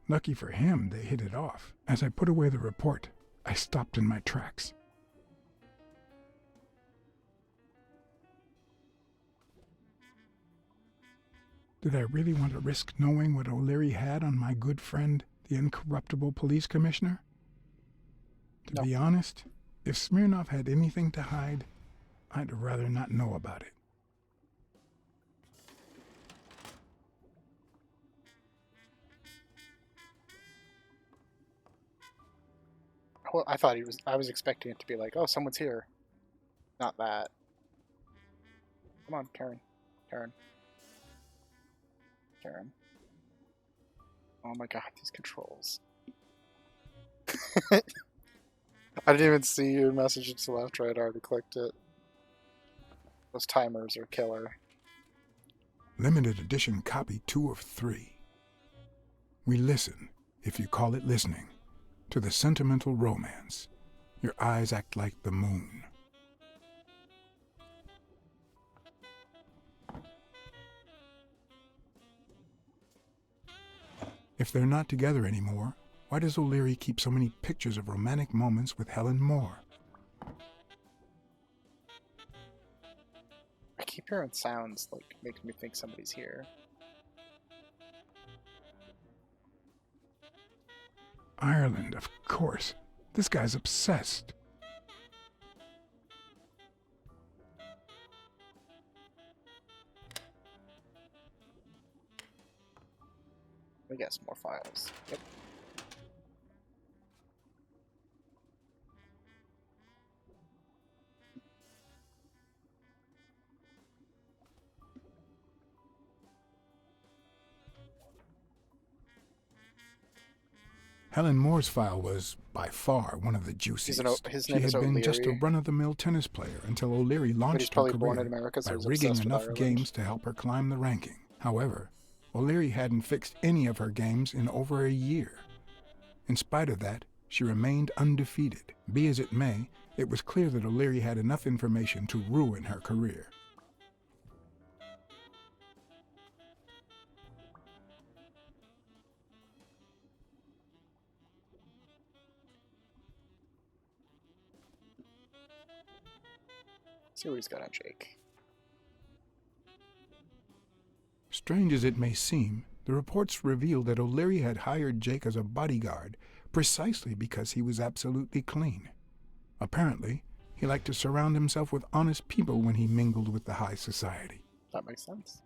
Lucky for him, they hit it off. As I put away the report, I stopped in my tracks. Did I really want to risk knowing what O'Leary had on my good friend, the incorruptible police commissioner? To be honest, if Smirnov had anything to hide, I'd rather not know about it. Well, I was expecting it to be like, oh, someone's here. Not that. Come on, Karen. Karen. Oh my god, these controls. I didn't even see your message until after I'd already clicked it. Those timers are killer. Limited edition copy 2 of 3. We listen, if you call it listening, to the sentimental romance. Your eyes act like the moon. If they're not together anymore, why does O'Leary keep so many pictures of romantic moments with Helen Moore? I keep hearing sounds like makes me think somebody's here. Ireland, of course. This guy's obsessed. We got some more files. Yep. Helen Moore's file was, by far, one of the juiciest. His She name had is been just a O'Leary. run-of-the-mill tennis player until O'Leary But he's launched her probably born in career America, so by he's rigging obsessed with enough Ireland. games to help her climb the ranking. However, O'Leary hadn't fixed any of her games in over a year. In spite of that, she remained undefeated. Be as it may, it was clear that O'Leary had enough information to ruin her career. See what he's got on Jake. Strange as it may seem, the reports revealed that O'Leary had hired Jake as a bodyguard precisely because he was absolutely clean. Apparently, he liked to surround himself with honest people when he mingled with the high society. That makes sense.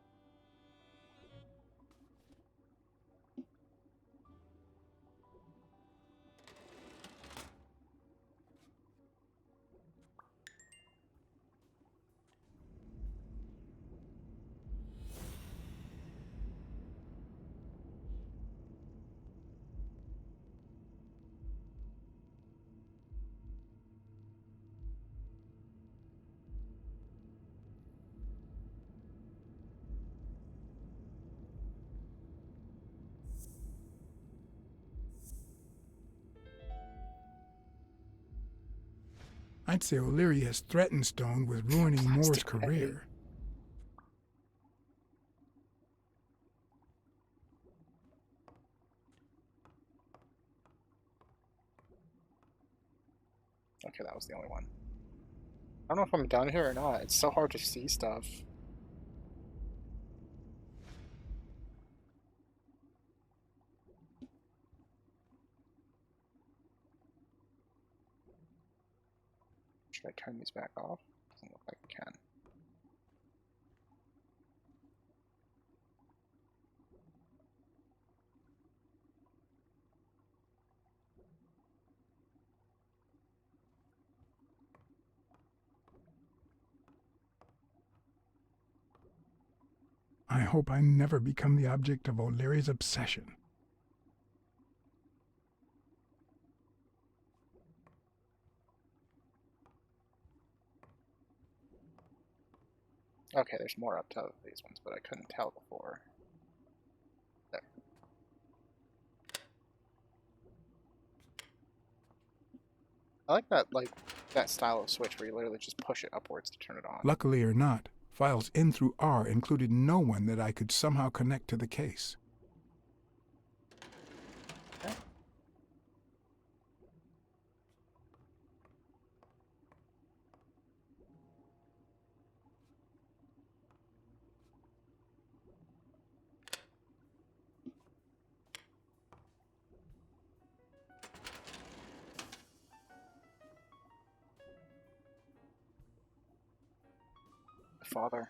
I'd say O'Leary has threatened Stone with ruining Moore's Plastic career. Okay, that was the only one. I don't know if I'm down here or not. It's so hard to see stuff. Should I turn these back off? Doesn't look like I can. I hope I never become the object of O'Leary's obsession. Okay, there's more up to these ones, but I couldn't tell before. There. I like that style of switch where you literally just push it upwards to turn it on. Luckily or not, files in through R included no one that I could somehow connect to the case. Okay. Father.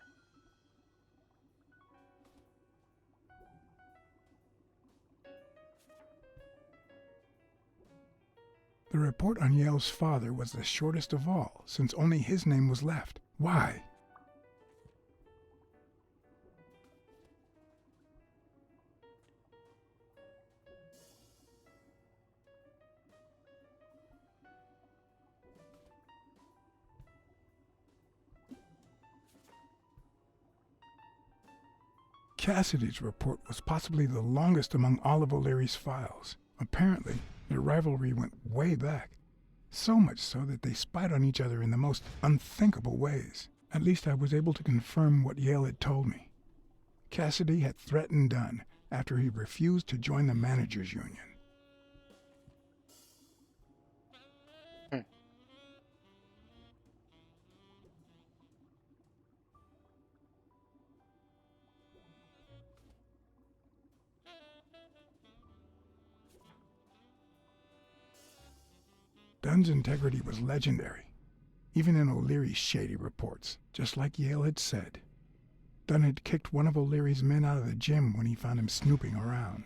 The report on Yale's father was the shortest of all, since only his name was left. Why? Cassidy's report was possibly the longest among all of O'Leary's files. Apparently, their rivalry went way back, so much so that they spied on each other in the most unthinkable ways. At least I was able to confirm what Yale had told me. Cassidy had threatened Dunn after he refused to join the managers' union. Dunn's integrity was legendary, even in O'Leary's shady reports, just like Yale had said. Dunn had kicked one of O'Leary's men out of the gym when he found him snooping around.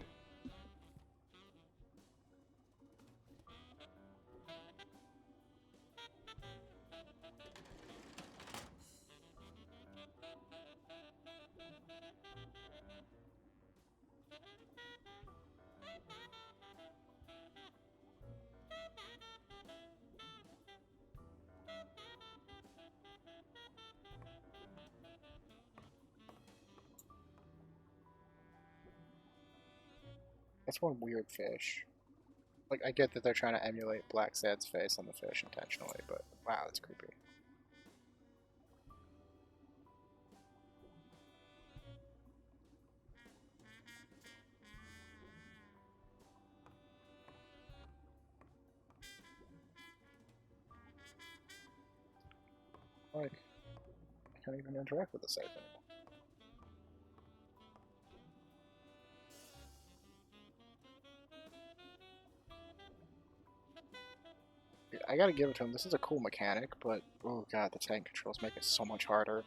That's one weird fish. Like, I get that they're trying to emulate Blacksad's face on the fish intentionally, but wow, that's creepy. Like, I can't even interact with the safe anymore. I gotta give it to him. This is a cool mechanic, but oh god, the tank controls make it so much harder.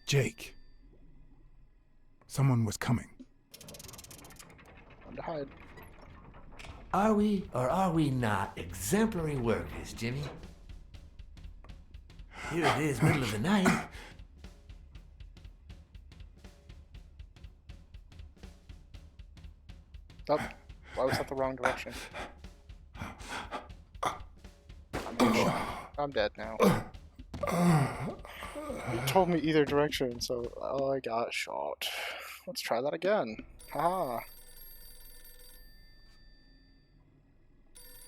Jake. Someone was coming. Time to hide. Are we or are we not exemplary workers, Jimmy? Here it is, middle of the night. Oh, why was that the wrong direction? I'm dead now. You told me either direction, so I got shot. Let's try that again. Haha.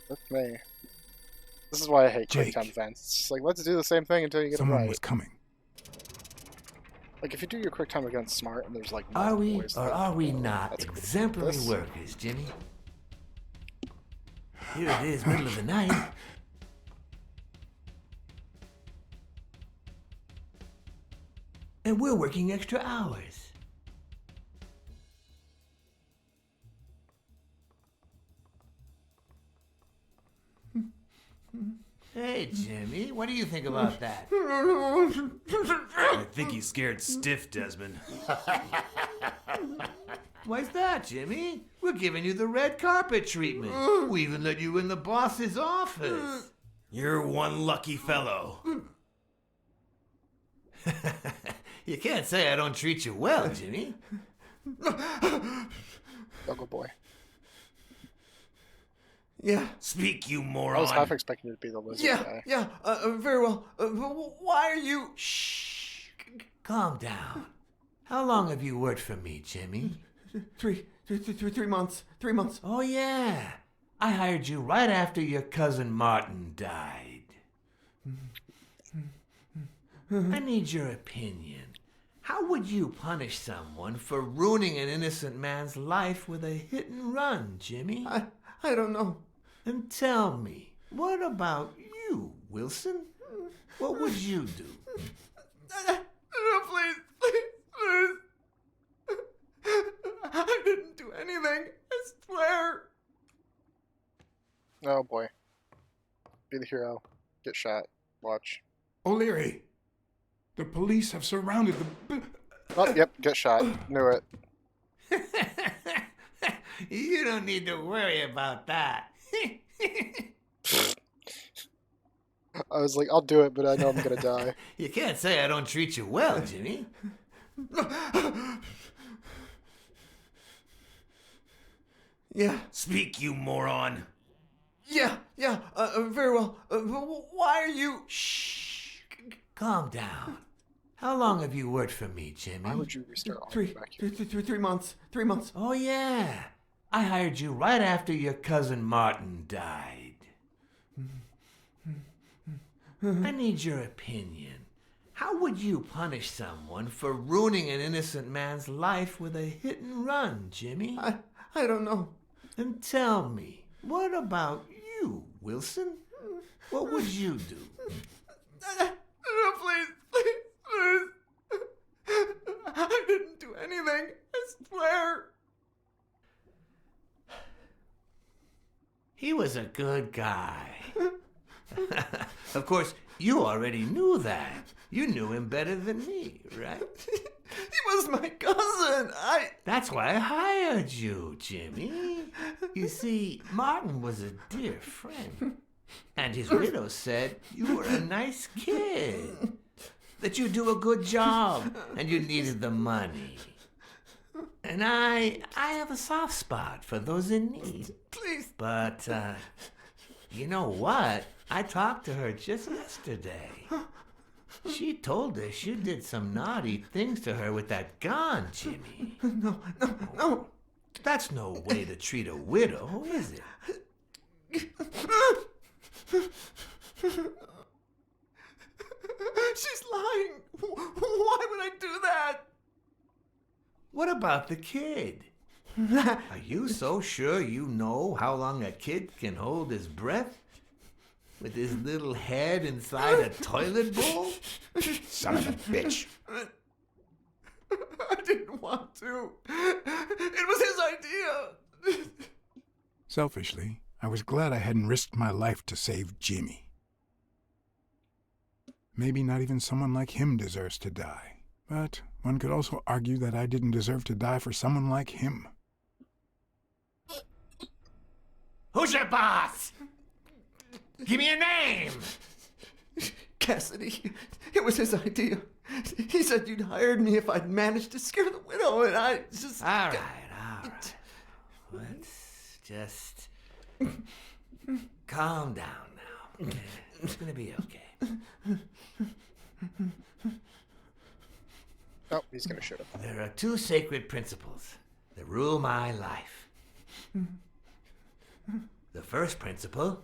With me. This is why I hate quick time events. It's just like, let's do the same thing until you get it Someone right. was coming. Like, if you do your quick time events smart and there's like Are we ways or that- are we oh, not that's cool. exemplary This- workers, Jimmy? Here it is, middle of the night. And we're working extra hours. Hey, Jimmy, what do you think about that? I think he's scared stiff, Desmond. Why's that, Jimmy? We're giving you the red carpet treatment. We even let you in the boss's office. You're one lucky fellow. You can't say I don't treat you well, Jimmy. Yoga boy. Yeah. Speak, you I was moron. half expecting you to be the lizard guy. Very well. Why are you... Shh. Calm down. How long have you worked for me, Jimmy? 3 months. 3 months. Oh, yeah. I hired you right after your cousin Martin died. I need your opinion. How would you punish someone for ruining an innocent man's life with a hit and run, Jimmy? I don't know. And tell me, what about you, Wilson? What would you do? No, please. I didn't do anything. I swear. Oh boy. Be the hero. Get shot. Watch. O'Leary. The police have surrounded the... Oh, yep, get shot. Knew it. You don't need to worry about that. I was like, I'll do it, but I know I'm gonna die. You can't say I don't treat you well, Jimmy. Yeah. Speak, you moron. Yeah. Very well. Why are you... Shh. Calm down. How long have you worked for me, Jimmy? Why would you restart all the way back here? 3 months. 3 months. Oh, yeah. I hired you right after your cousin Martin died. I need your opinion. How would you punish someone for ruining an innocent man's life with a hit and run, Jimmy? I don't know. And tell me, what about you, Wilson? What would you do? No, please. I didn't do anything. I swear. He was a good guy. Of course, you already knew that. You knew him better than me, right? He was my cousin. That's why I hired you, Jimmy. You see, Martin was a dear friend. And his widow said you were a nice kid. That you do a good job and you needed the money. And I have a soft spot for those in need. Please. But, you know what? I talked to her just yesterday. She told us you did some naughty things to her with that gun, Jimmy. No. That's no way to treat a widow, is it? She's lying. Why would I do that? What about the kid? Are you so sure you know how long a kid can hold his breath? With his little head inside a toilet bowl? Son of a bitch. I didn't want to. It was his idea. Selfishly, I was glad I hadn't risked my life to save Jimmy. Maybe not even someone like him deserves to die. But one could also argue that I didn't deserve to die for someone like him. Who's your boss? Give me a name! Cassidy. It was his idea. He said you'd hired me if I'd managed to scare the widow, and I just... All right. Let's just calm down now. Okay? It's gonna be okay. Oh, he's gonna shoot him. There are two sacred principles that rule my life. The first principle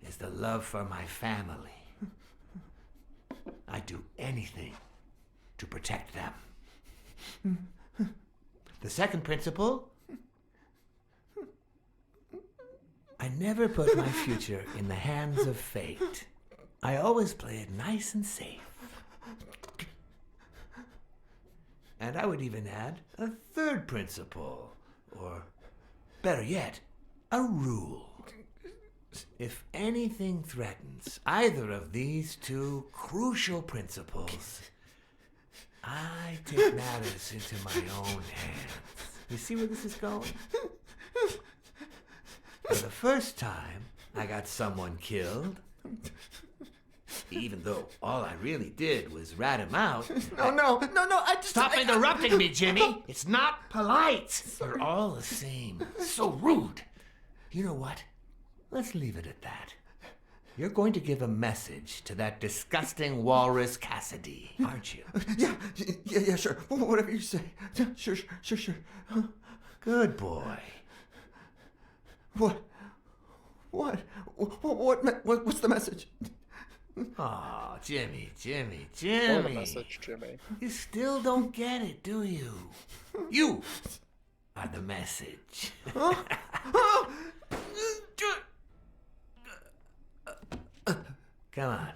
is the love for my family. I do anything to protect them. The second principle, I never put my future in the hands of fate. I always play it nice and safe. And I would even add a third principle, or better yet, a rule. If anything threatens either of these two crucial principles, I take matters into my own hands. You see where this is going? For the first time I got someone killed, even though all I really did was rat him out. No, I just... Stop interrupting me, Jimmy! It's not polite! You're all the same. So rude. You know what? Let's leave it at that. You're going to give a message to that disgusting walrus Cassidy, aren't you? Yeah, sure. Whatever you say. Yeah, sure. Good boy. What's the message? Oh, Jimmy. What a message, Jimmy. You still don't get it, do you? You are the message. Come on.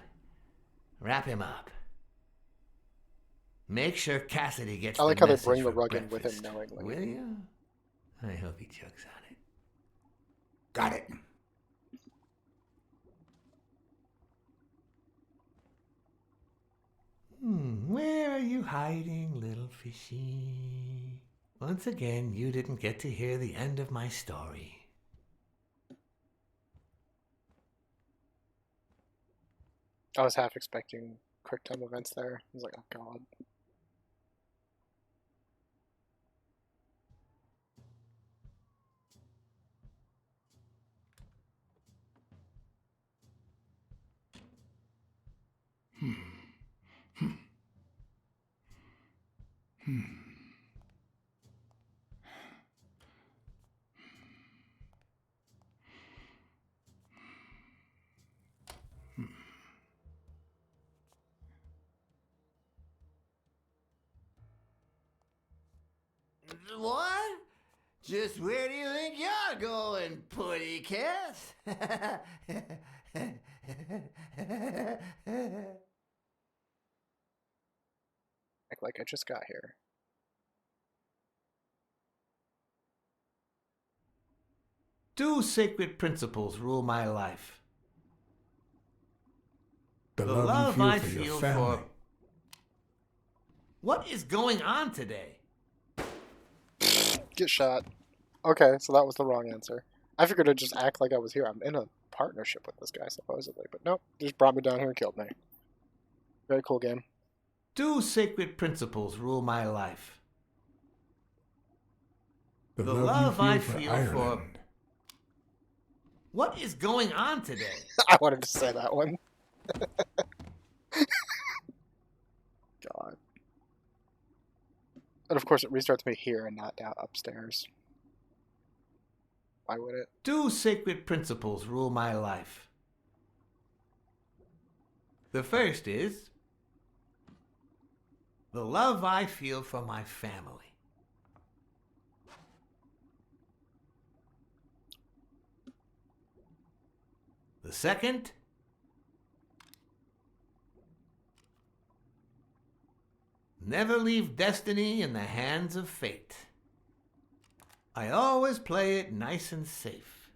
Wrap him up. Make sure Cassidy gets I like the how they message bring the for rug in with him breakfast. knowingly. Will you? I hope he chokes on it. Got it. Where are you hiding, little fishy? Once again, you didn't get to hear the end of my story. I was half expecting quick time events there. I was like, oh god. What? Just where do you think you're going, putty cat? Act like I just got here. Two sacred principles rule my life. The The love you I feel for your feel family. for... What is going on today? Get shot. Okay, so that was the wrong answer. I figured I'd just act like I was here. I'm in a partnership with this guy, supposedly. But nope, just brought me down here and killed me. Very cool game. Two sacred principles rule my life. The The love love you I feel for feel Ireland. What is going on today? I wanted to say that one. God. And of course, it restarts me here and not down upstairs. Why would it? 2 sacred principles rule my life. The first is the love I feel for my family. The second, never leave destiny in the hands of fate. I always play it nice and safe.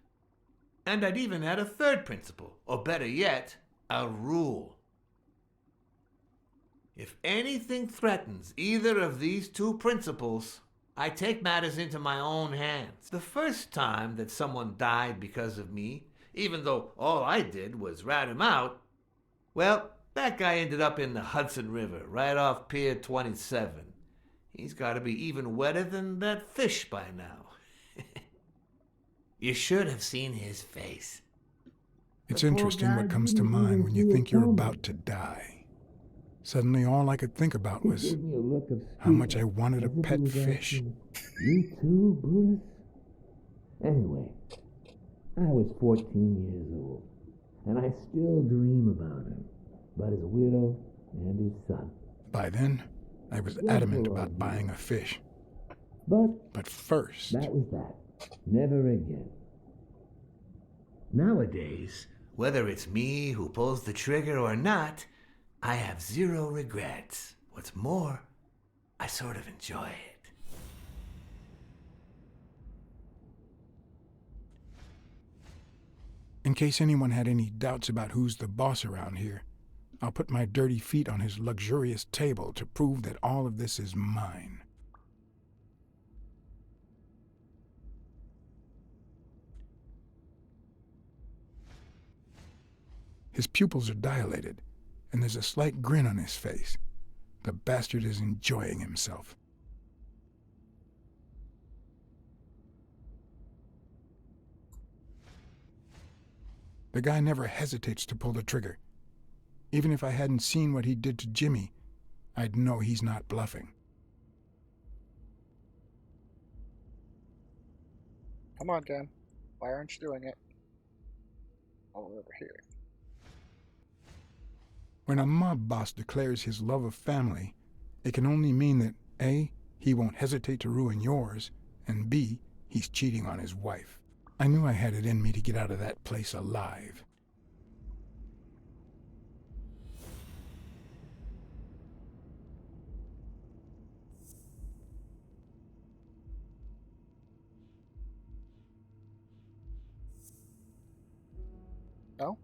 And I'd even add a third principle, or better yet, a rule. If anything threatens either of these 2 principles, I take matters into my own hands. The first time that someone died because of me, even though all I did was rat him out, well, that guy ended up in the Hudson River, right off Pier 27. He's got to be even wetter than that fish by now. You should have seen his face. It's interesting what comes to mind when you think you're about to die. Suddenly, all I could think about was how much I wanted a pet fish. You too, Bruce? Anyway, I was 14 years old, and I still dream about him, about his widow and his son. By then, I was adamant about buying a fish. But first, that was that. Never again. Nowadays, whether it's me who pulls the trigger or not, I have 0 regrets. What's more, I sort of enjoy it. in case anyone had any doubts about who's the boss around here, I'll put my dirty feet on his luxurious table to prove that all of this is mine. His pupils are dilated, and there's a slight grin on his face. The bastard is enjoying himself. The guy never hesitates to pull the trigger. Even if I hadn't seen what he did to Jimmy, I'd know he's not bluffing. Come on, Dan. Why aren't you doing it? All over here. When a mob boss declares his love of family, it can only mean that A, he won't hesitate to ruin yours, and B, he's cheating on his wife. I knew I had it in me to get out of that place alive. No?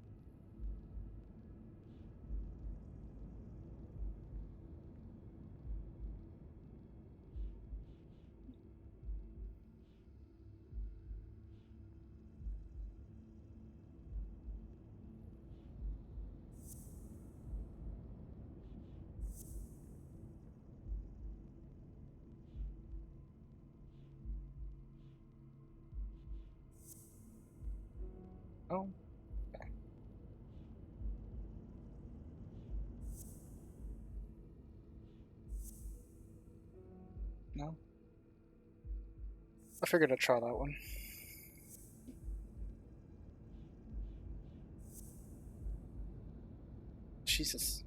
Oh. Okay. No? I figured I'd try that one. Jesus.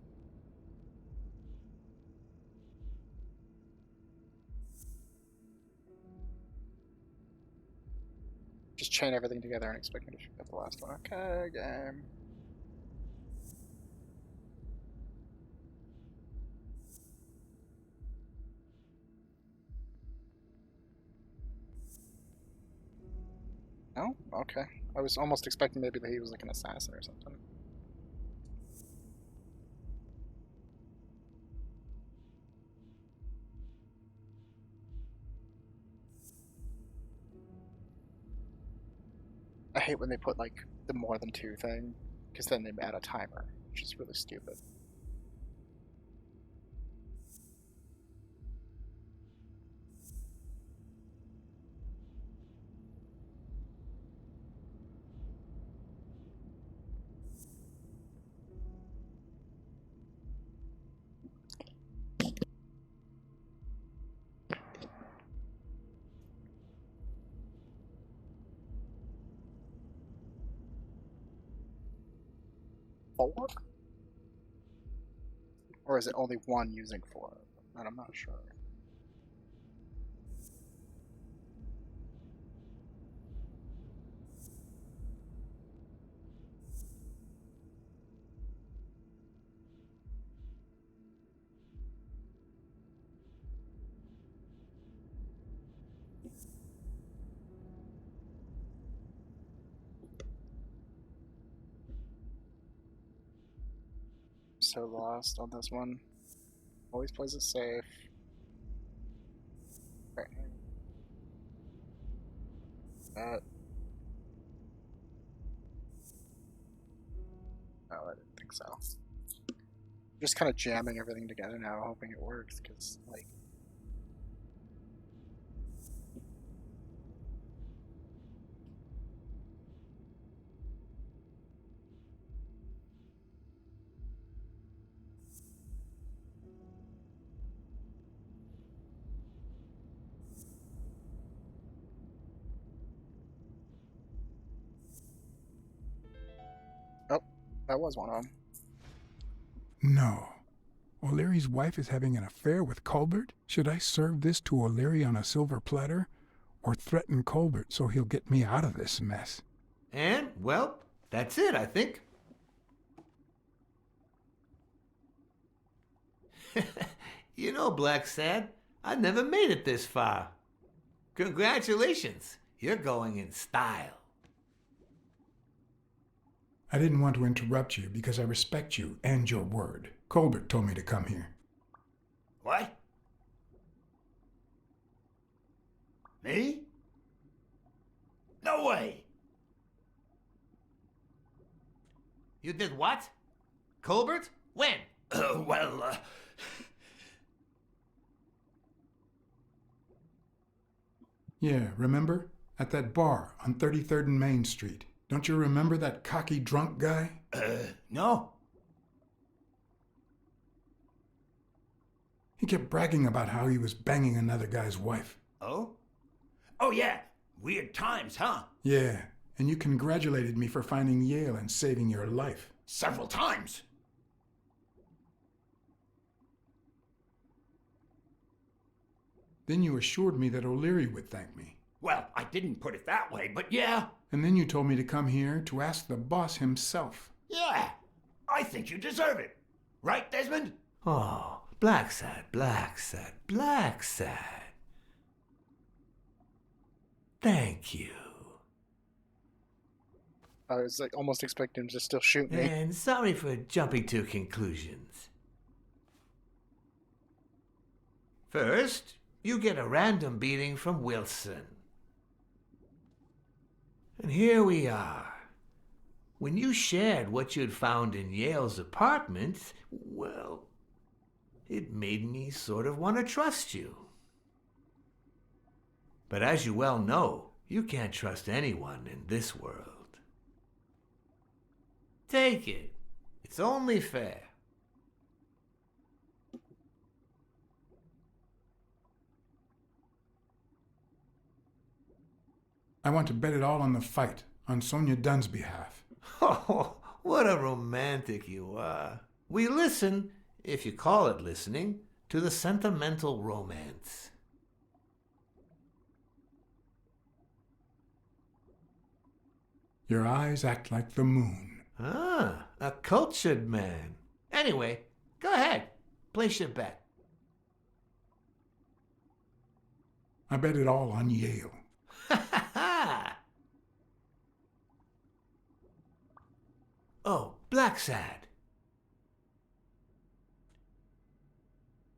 Just chain everything together and expect me to forget the last one. Okay, game. No? Okay. I was almost expecting maybe that he was like an assassin or something. I hate when they put like the more than 2 thing, because then they add a timer, which is really stupid. 4? Or is it only one using 4? And I'm not sure. So lost on this one. Always plays it safe. Right. That. No, I didn't think so. Just kind of jamming everything together now, hoping it works, because, like... Oh, that was one of them. No. O'Leary's wife is having an affair with Colbert? Should I serve this to O'Leary on a silver platter? Or threaten Colbert so he'll get me out of this mess? And, well, that's it, I think. You know, Blacksad, I never made it this far. Congratulations, you're going in style. I didn't want to interrupt you because I respect you and your word. Colbert told me to come here. What? Me? No way! You did what? Colbert? When? Yeah, remember? At that bar on 33rd and Main Street. Don't you remember that cocky drunk guy? No. He kept bragging about how he was banging another guy's wife. Oh? Oh, yeah. Weird times, huh? Yeah, and you congratulated me for finding Yale and saving your life. Several times. Then you assured me that O'Leary would thank me. Well, I didn't put it that way, but yeah. And then you told me to come here to ask the boss himself. Yeah. I think you deserve it. Right, Desmond? Oh, Blacksad, Blacksad, Blacksad. Thank you. I was like almost expecting him to still shoot me. And sorry for jumping to conclusions. First, you get a random beating from Wilson. And here we are. When you shared what you'd found in Yale's apartment, well, it made me sort of want to trust you. But as you well know, you can't trust anyone in this world. Take it. It's only fair. I want to bet it all on the fight, on Sonia Dunn's behalf. Oh, what a romantic you are. We listen, if you call it listening, to the sentimental romance. Your eyes act like the moon. Ah, a cultured man. Anyway, go ahead. Place your bet. I bet it all on Yale. Oh, Blacksad.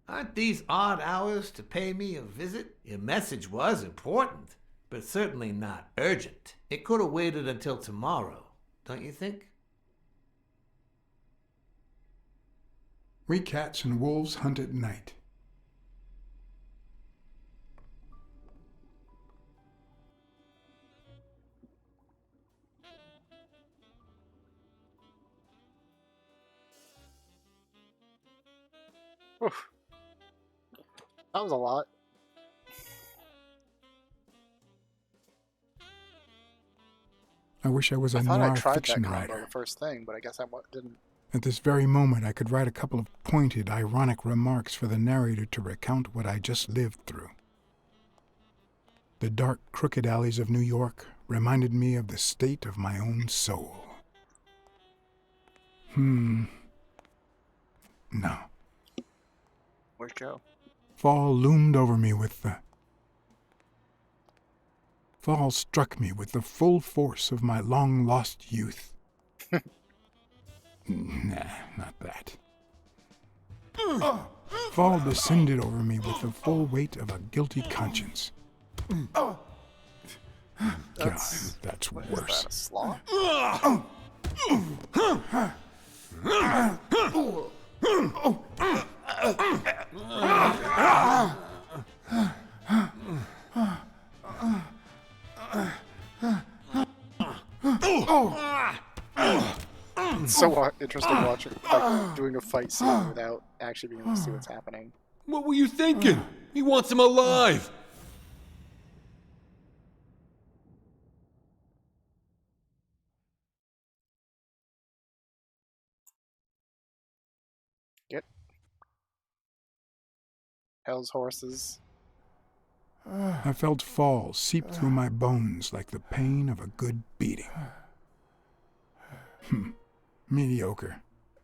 Aren't these odd hours to pay me a visit? Your message was important, but certainly not urgent. It could have waited until tomorrow, don't you think? We cats and wolves hunt at night. Oof. That was a lot. I wish I was a I thought I noir tried that fiction combo writer. the first thing, but I guess I didn't At this very moment, I could write a couple of pointed, ironic remarks for the narrator to recount what I just lived through. The dark, crooked alleys of New York reminded me of the state of my own soul. No. Where's Joe? Fall loomed over me with the... Fall struck me with the full force of my long-lost youth. Nah, not that. Fall descended over me with the full weight of a guilty conscience. God, that's What worse. is that, a sloth? It's so interesting watching, like, doing a fight scene without actually being able to see what's happening. What were you thinking? He wants him alive. Get Hell's horses. I felt fall seep through my bones like the pain of a good beating. Mediocre,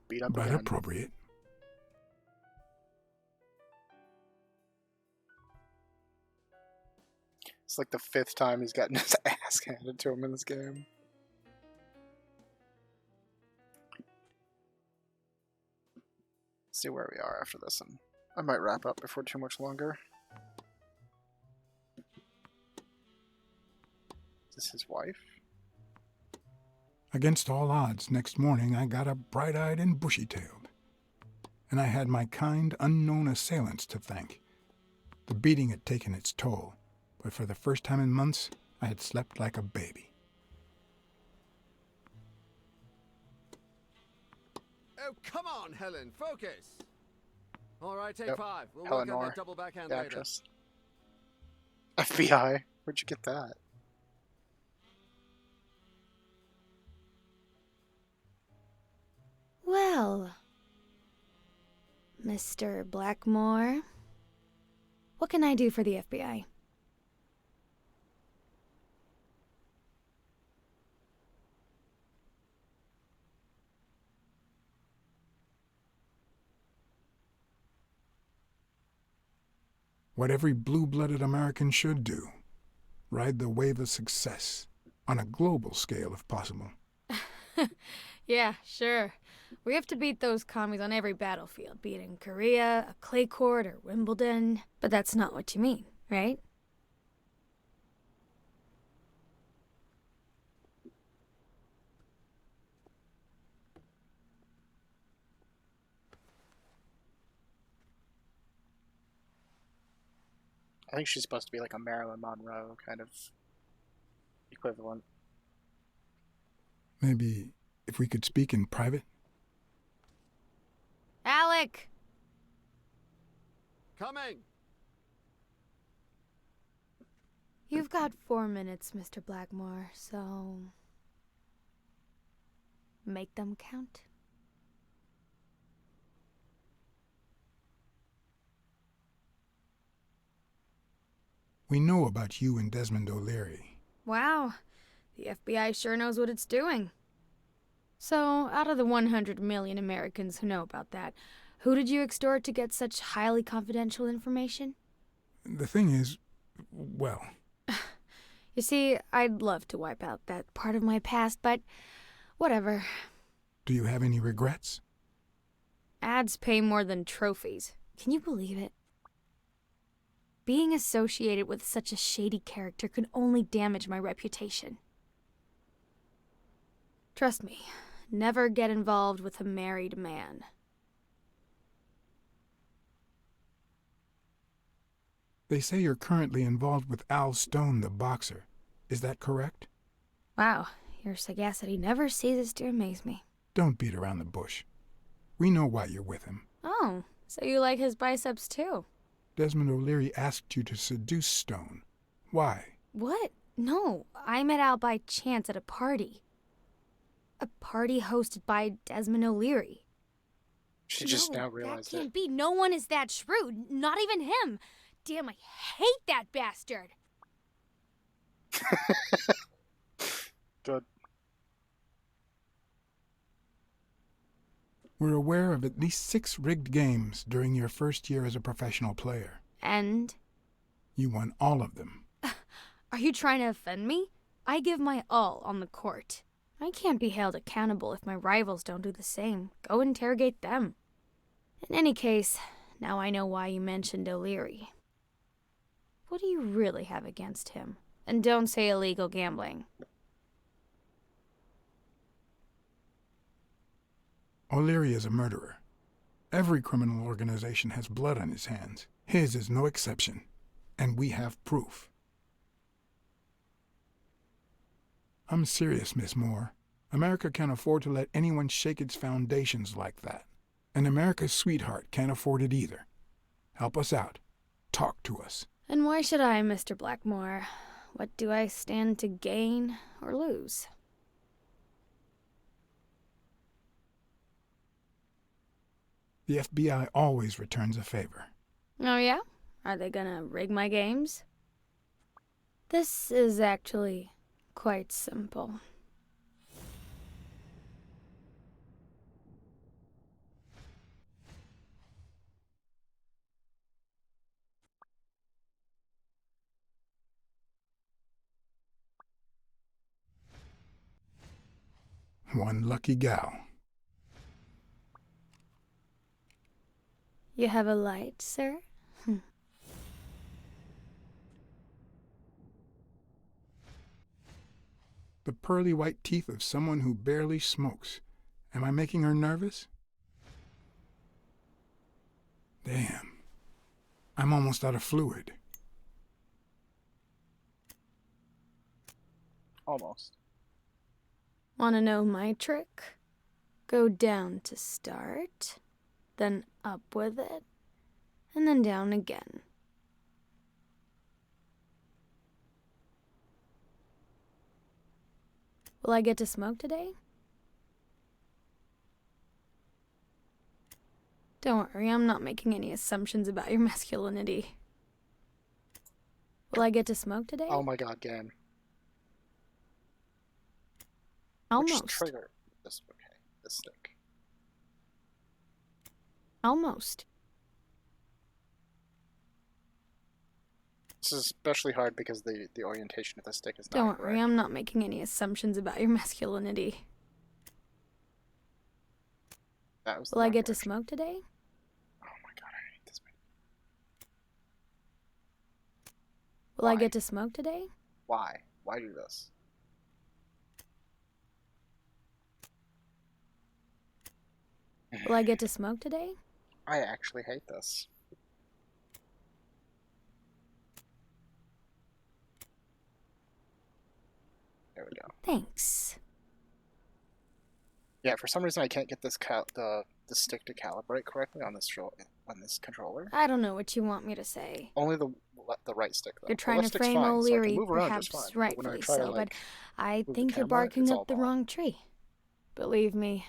Beat up but again. appropriate. It's like the 5th time he's gotten his ass handed to him in this game. Let's see where we are after this, and I might wrap up before too much longer. Is this his wife? Against all odds, next morning I got up bright-eyed and bushy-tailed. And I had my kind, unknown assailants to thank. The beating had taken its toll, but for the first time in months, I had slept like a baby. Oh, come on, Helen, focus! All right, take Yep. 5. We'll Helen work on Moore, that double backhand the later. actress. FBI? Where'd you get that? Well, Mr. Blackmore, what can I do for the FBI? What every blue-blooded American should do. Ride the wave of success, on a global scale if possible. Yeah, sure. We have to beat those commies on every battlefield, be it in Korea, a clay court, or Wimbledon. But that's not what you mean, right? I think she's supposed to be like a Marilyn Monroe kind of equivalent. Maybe if we could speak in private? Alec! Coming! You've got 4 minutes, Mr. Blackmore, so... make them count. We know about you and Desmond O'Leary. Wow, the FBI sure knows what it's doing. So, out of the 100 million Americans who know about that, who did you extort to get such highly confidential information? The thing is, well... You see, I'd love to wipe out that part of my past, but whatever. Do you have any regrets? Ads pay more than trophies. Can you believe it? Being associated with such a shady character could only damage my reputation. Trust me, never get involved with a married man. They say you're currently involved with Al Stone, the boxer. Is that correct? Wow, your sagacity never ceases to amaze me. Don't beat around the bush. We know why you're with him. Oh, so you like his biceps too? Desmond O'Leary asked you to seduce Stone. Why? What? No, I met Al by chance at a party. A party hosted by Desmond O'Leary. She just No, now realized that it. can't be. No one is that shrewd. Not even him. Damn, I hate that bastard. Good. We're aware of at least 6 rigged games during your first year as a professional player. And? You won all of them. Are you trying to offend me? I give my all on the court. I can't be held accountable if my rivals don't do the same. Go interrogate them. In any case, now I know why you mentioned O'Leary. What do you really have against him? And don't say illegal gambling. O'Leary is a murderer. Every criminal organization has blood on his hands. His is no exception. And we have proof. I'm serious, Miss Moore. America can't afford to let anyone shake its foundations like that. And America's sweetheart can't afford it either. Help us out. Talk to us. And why should I, Mr. Blackmore? What do I stand to gain or lose? The FBI always returns a favor. Oh yeah? Are they gonna rig my games? This is actually quite simple. One lucky gal. You have a light, sir? The pearly white teeth of someone who barely smokes. Am I making her nervous? Damn. I'm almost out of fluid. Almost. Wanna know my trick? Go down to start, then up with it, and then down again. Will I get to smoke today? Don't worry, I'm not making any assumptions about your masculinity. Will I get to smoke today? Oh my god, game. Almost. Which trigger? This, okay, this stick. Almost. This is especially hard because the orientation of the stick is not Don't worry, correct. I'm not making any assumptions about your masculinity. That was the Will I wrong get to direction. smoke today? Oh my god, I hate this. Will I Why? get to smoke today? Why? Why do this? Will I get to smoke today? I actually hate this. There we go. Thanks. Yeah, for some reason I can't get this the stick to calibrate correctly on this controller. I don't know what you want me to say. Only the right stick though. You're The trying left to stick's frame fine, so I can O'Leary, move around perhaps just fine. But when I rightfully try to, so, but like, I move the think you're camera, barking it's up all the bad. wrong tree. Believe me.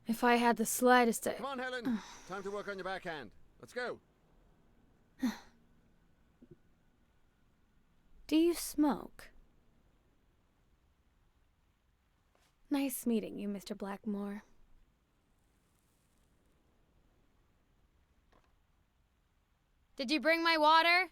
If I had the slightest... Come on, Helen. Time to work on your backhand. Let's go. Do you smoke? Nice meeting you, Mr. Blackmore. Did you bring my water?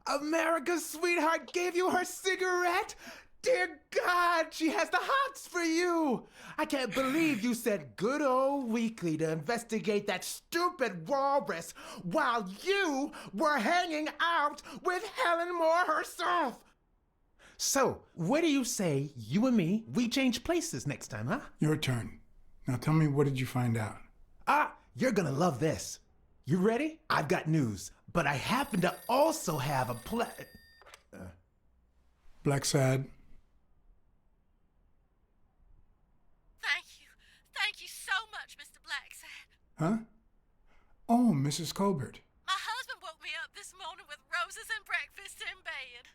America's sweetheart gave you her cigarette? Dear God, she has the hots for you! I can't believe you said good old Weekly to investigate that stupid walrus while you were hanging out with Helen Moore herself! So, what do you say, you and me, we change places next time, huh? Your turn. Now tell me, what did you find out? You're gonna love this. You ready? I've got news, but I happen to also have a Blacksad? Thank you so much, Mr. Blacksad. Huh? Oh, Mrs. Colbert. My husband woke me up this morning with roses and breakfast in bed.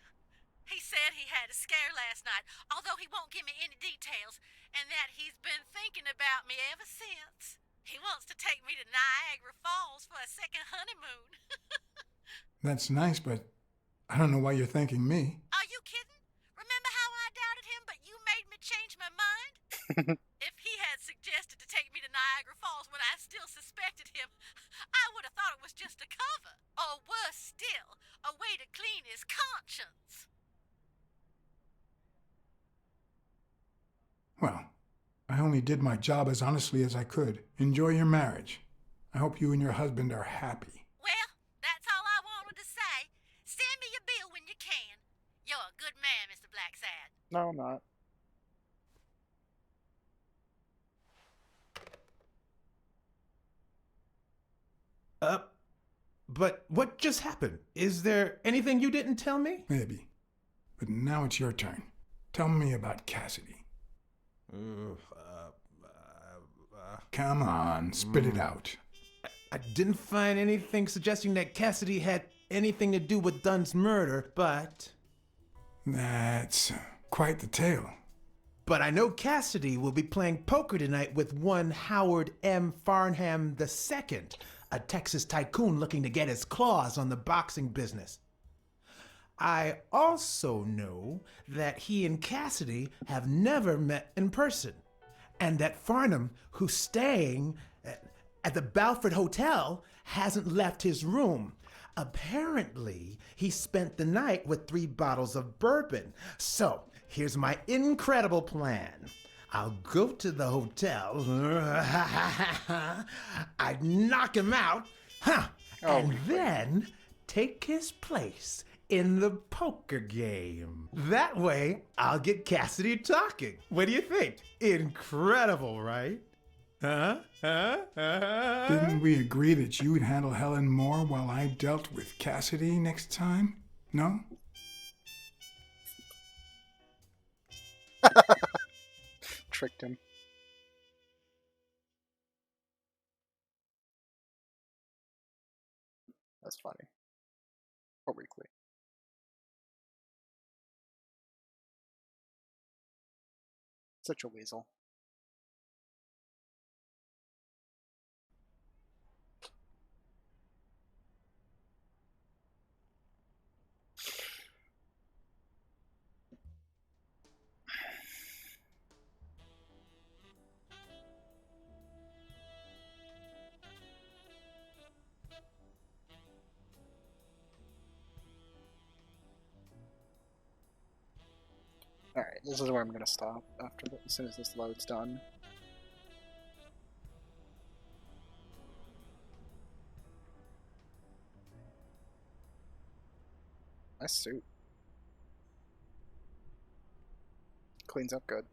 He said he had a scare last night, although he won't give me any details, and that he's been thinking about me ever since. He wants to take me to Niagara Falls for a second honeymoon. That's nice, but I don't know why you're thanking me. Are you kidding? Remember how I doubted him, but you made me change my mind? If he had suggested to take me to Niagara Falls when I still suspected him, I would have thought it was just a cover. Or worse still, a way to clean his conscience. Well, I only did my job as honestly as I could. Enjoy your marriage. I hope you and your husband are happy. Well, that's all I wanted to say. Send me your bill when you can. You're a good man, Mr. Blacksad. No, I'm not. But what just happened? Is there anything you didn't tell me? Maybe. But now it's your turn. Tell me about Cassidy. Come on, spit it out. I didn't find anything suggesting that Cassidy had anything to do with Dunn's murder, but... That's quite the tale. But I know Cassidy will be playing poker tonight with one Howard M. Farnham II, a Texas tycoon looking to get his claws on the boxing business. I also know that he and Cassidy have never met in person, and that Farnham, who's staying at the Balford Hotel, hasn't left his room. Apparently, he spent the night with 3 bottles of bourbon. So, here's my incredible plan. I'll go to the hotel, I'd knock him out, and then take his place in the poker game. That way, I'll get Cassidy talking. What do you think? Incredible, right? Didn't we agree that you would handle Helen more while I dealt with Cassidy next time? No? Tricked him. That's funny. Or weekly. Such a weasel. Alright, this is where I'm gonna stop after as soon as this load's done. Nice suit. Cleans up good.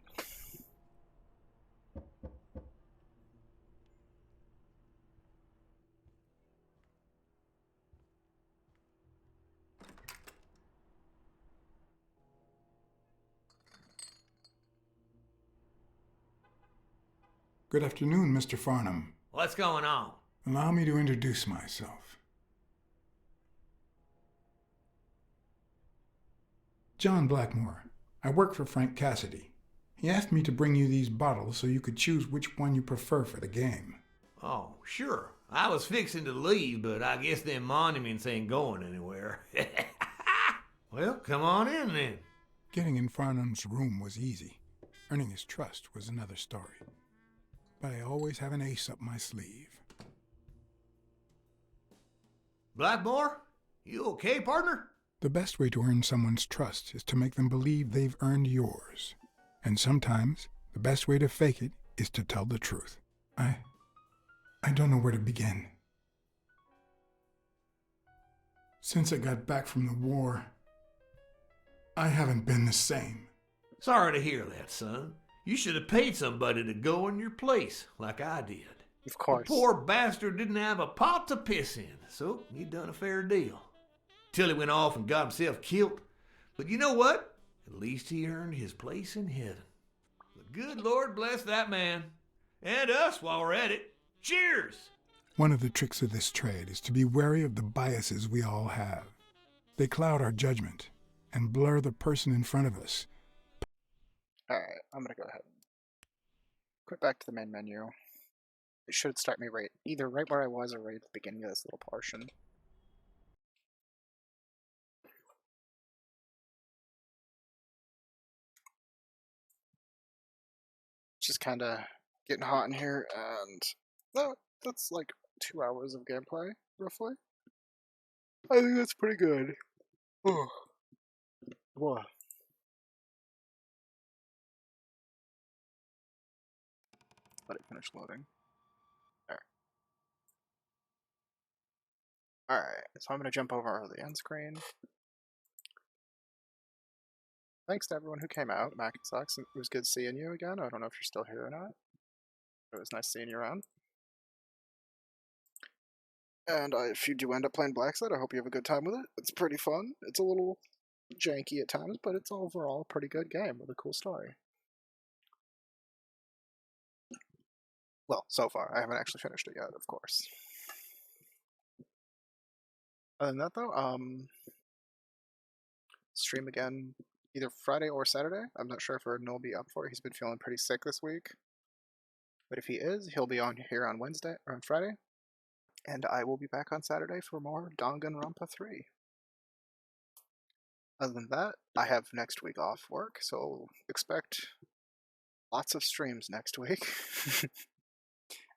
Good afternoon, Mr. Farnham. What's going on? Allow me to introduce myself. John Blackmore. I work for Frank Cassidy. He asked me to bring you these bottles so you could choose which one you prefer for the game. Oh, sure. I was fixing to leave, but I guess them monuments ain't going anywhere. Well, come on in then. Getting in Farnham's room was easy. Earning his trust was another story. But I always have an ace up my sleeve. Blackmore? You okay, partner? The best way to earn someone's trust is to make them believe they've earned yours. And sometimes, the best way to fake it is to tell the truth. I don't know where to begin. Since I got back from the war, I haven't been the same. Sorry to hear that, son. You should have paid somebody to go in your place, like I did. Of course. The poor bastard didn't have a pot to piss in, so he done a fair deal. Till he went off and got himself killed. But you know what? At least he earned his place in heaven. The good Lord bless that man. And us while we're at it. Cheers! One of the tricks of this trade is to be wary of the biases we all have. They cloud our judgment and blur the person in front of us. Alright, I'm gonna go ahead and quit back to the main menu. It should start me either right where I was or right at the beginning of this little portion. Just kind of getting hot in here, and that's like 2 hours of gameplay, roughly. I think that's pretty good. Oh. Whoa. Let it finish loading. Alright, so I'm going to jump over the end screen. Thanks to everyone who came out. Mac and Sucks. It was good seeing you again. I don't know if you're still here or not. It was nice seeing you around. And if you do end up playing Blacksad, I hope you have a good time with it. It's pretty fun. It's a little janky at times, but it's overall a pretty good game with a cool story. Well, so far. I haven't actually finished it yet, of course. Other than that, though, stream again either Friday or Saturday. I'm not sure if Erden will be up for it. He's been feeling pretty sick this week. But if he is, he'll be on here on Wednesday or on Friday. And I will be back on Saturday for more Danganronpa 3. Other than that, I have next week off work, so expect lots of streams next week.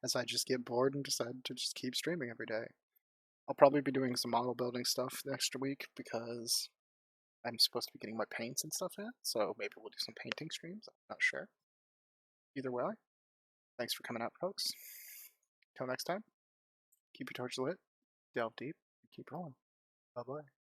As I just get bored and decide to just keep streaming every day. I'll probably be doing some model building stuff next week because I'm supposed to be getting my paints and stuff in, so maybe we'll do some painting streams. I'm not sure. Either way, thanks for coming out, folks. Till next time, keep your torch lit, delve deep, and keep rolling. Bye-bye.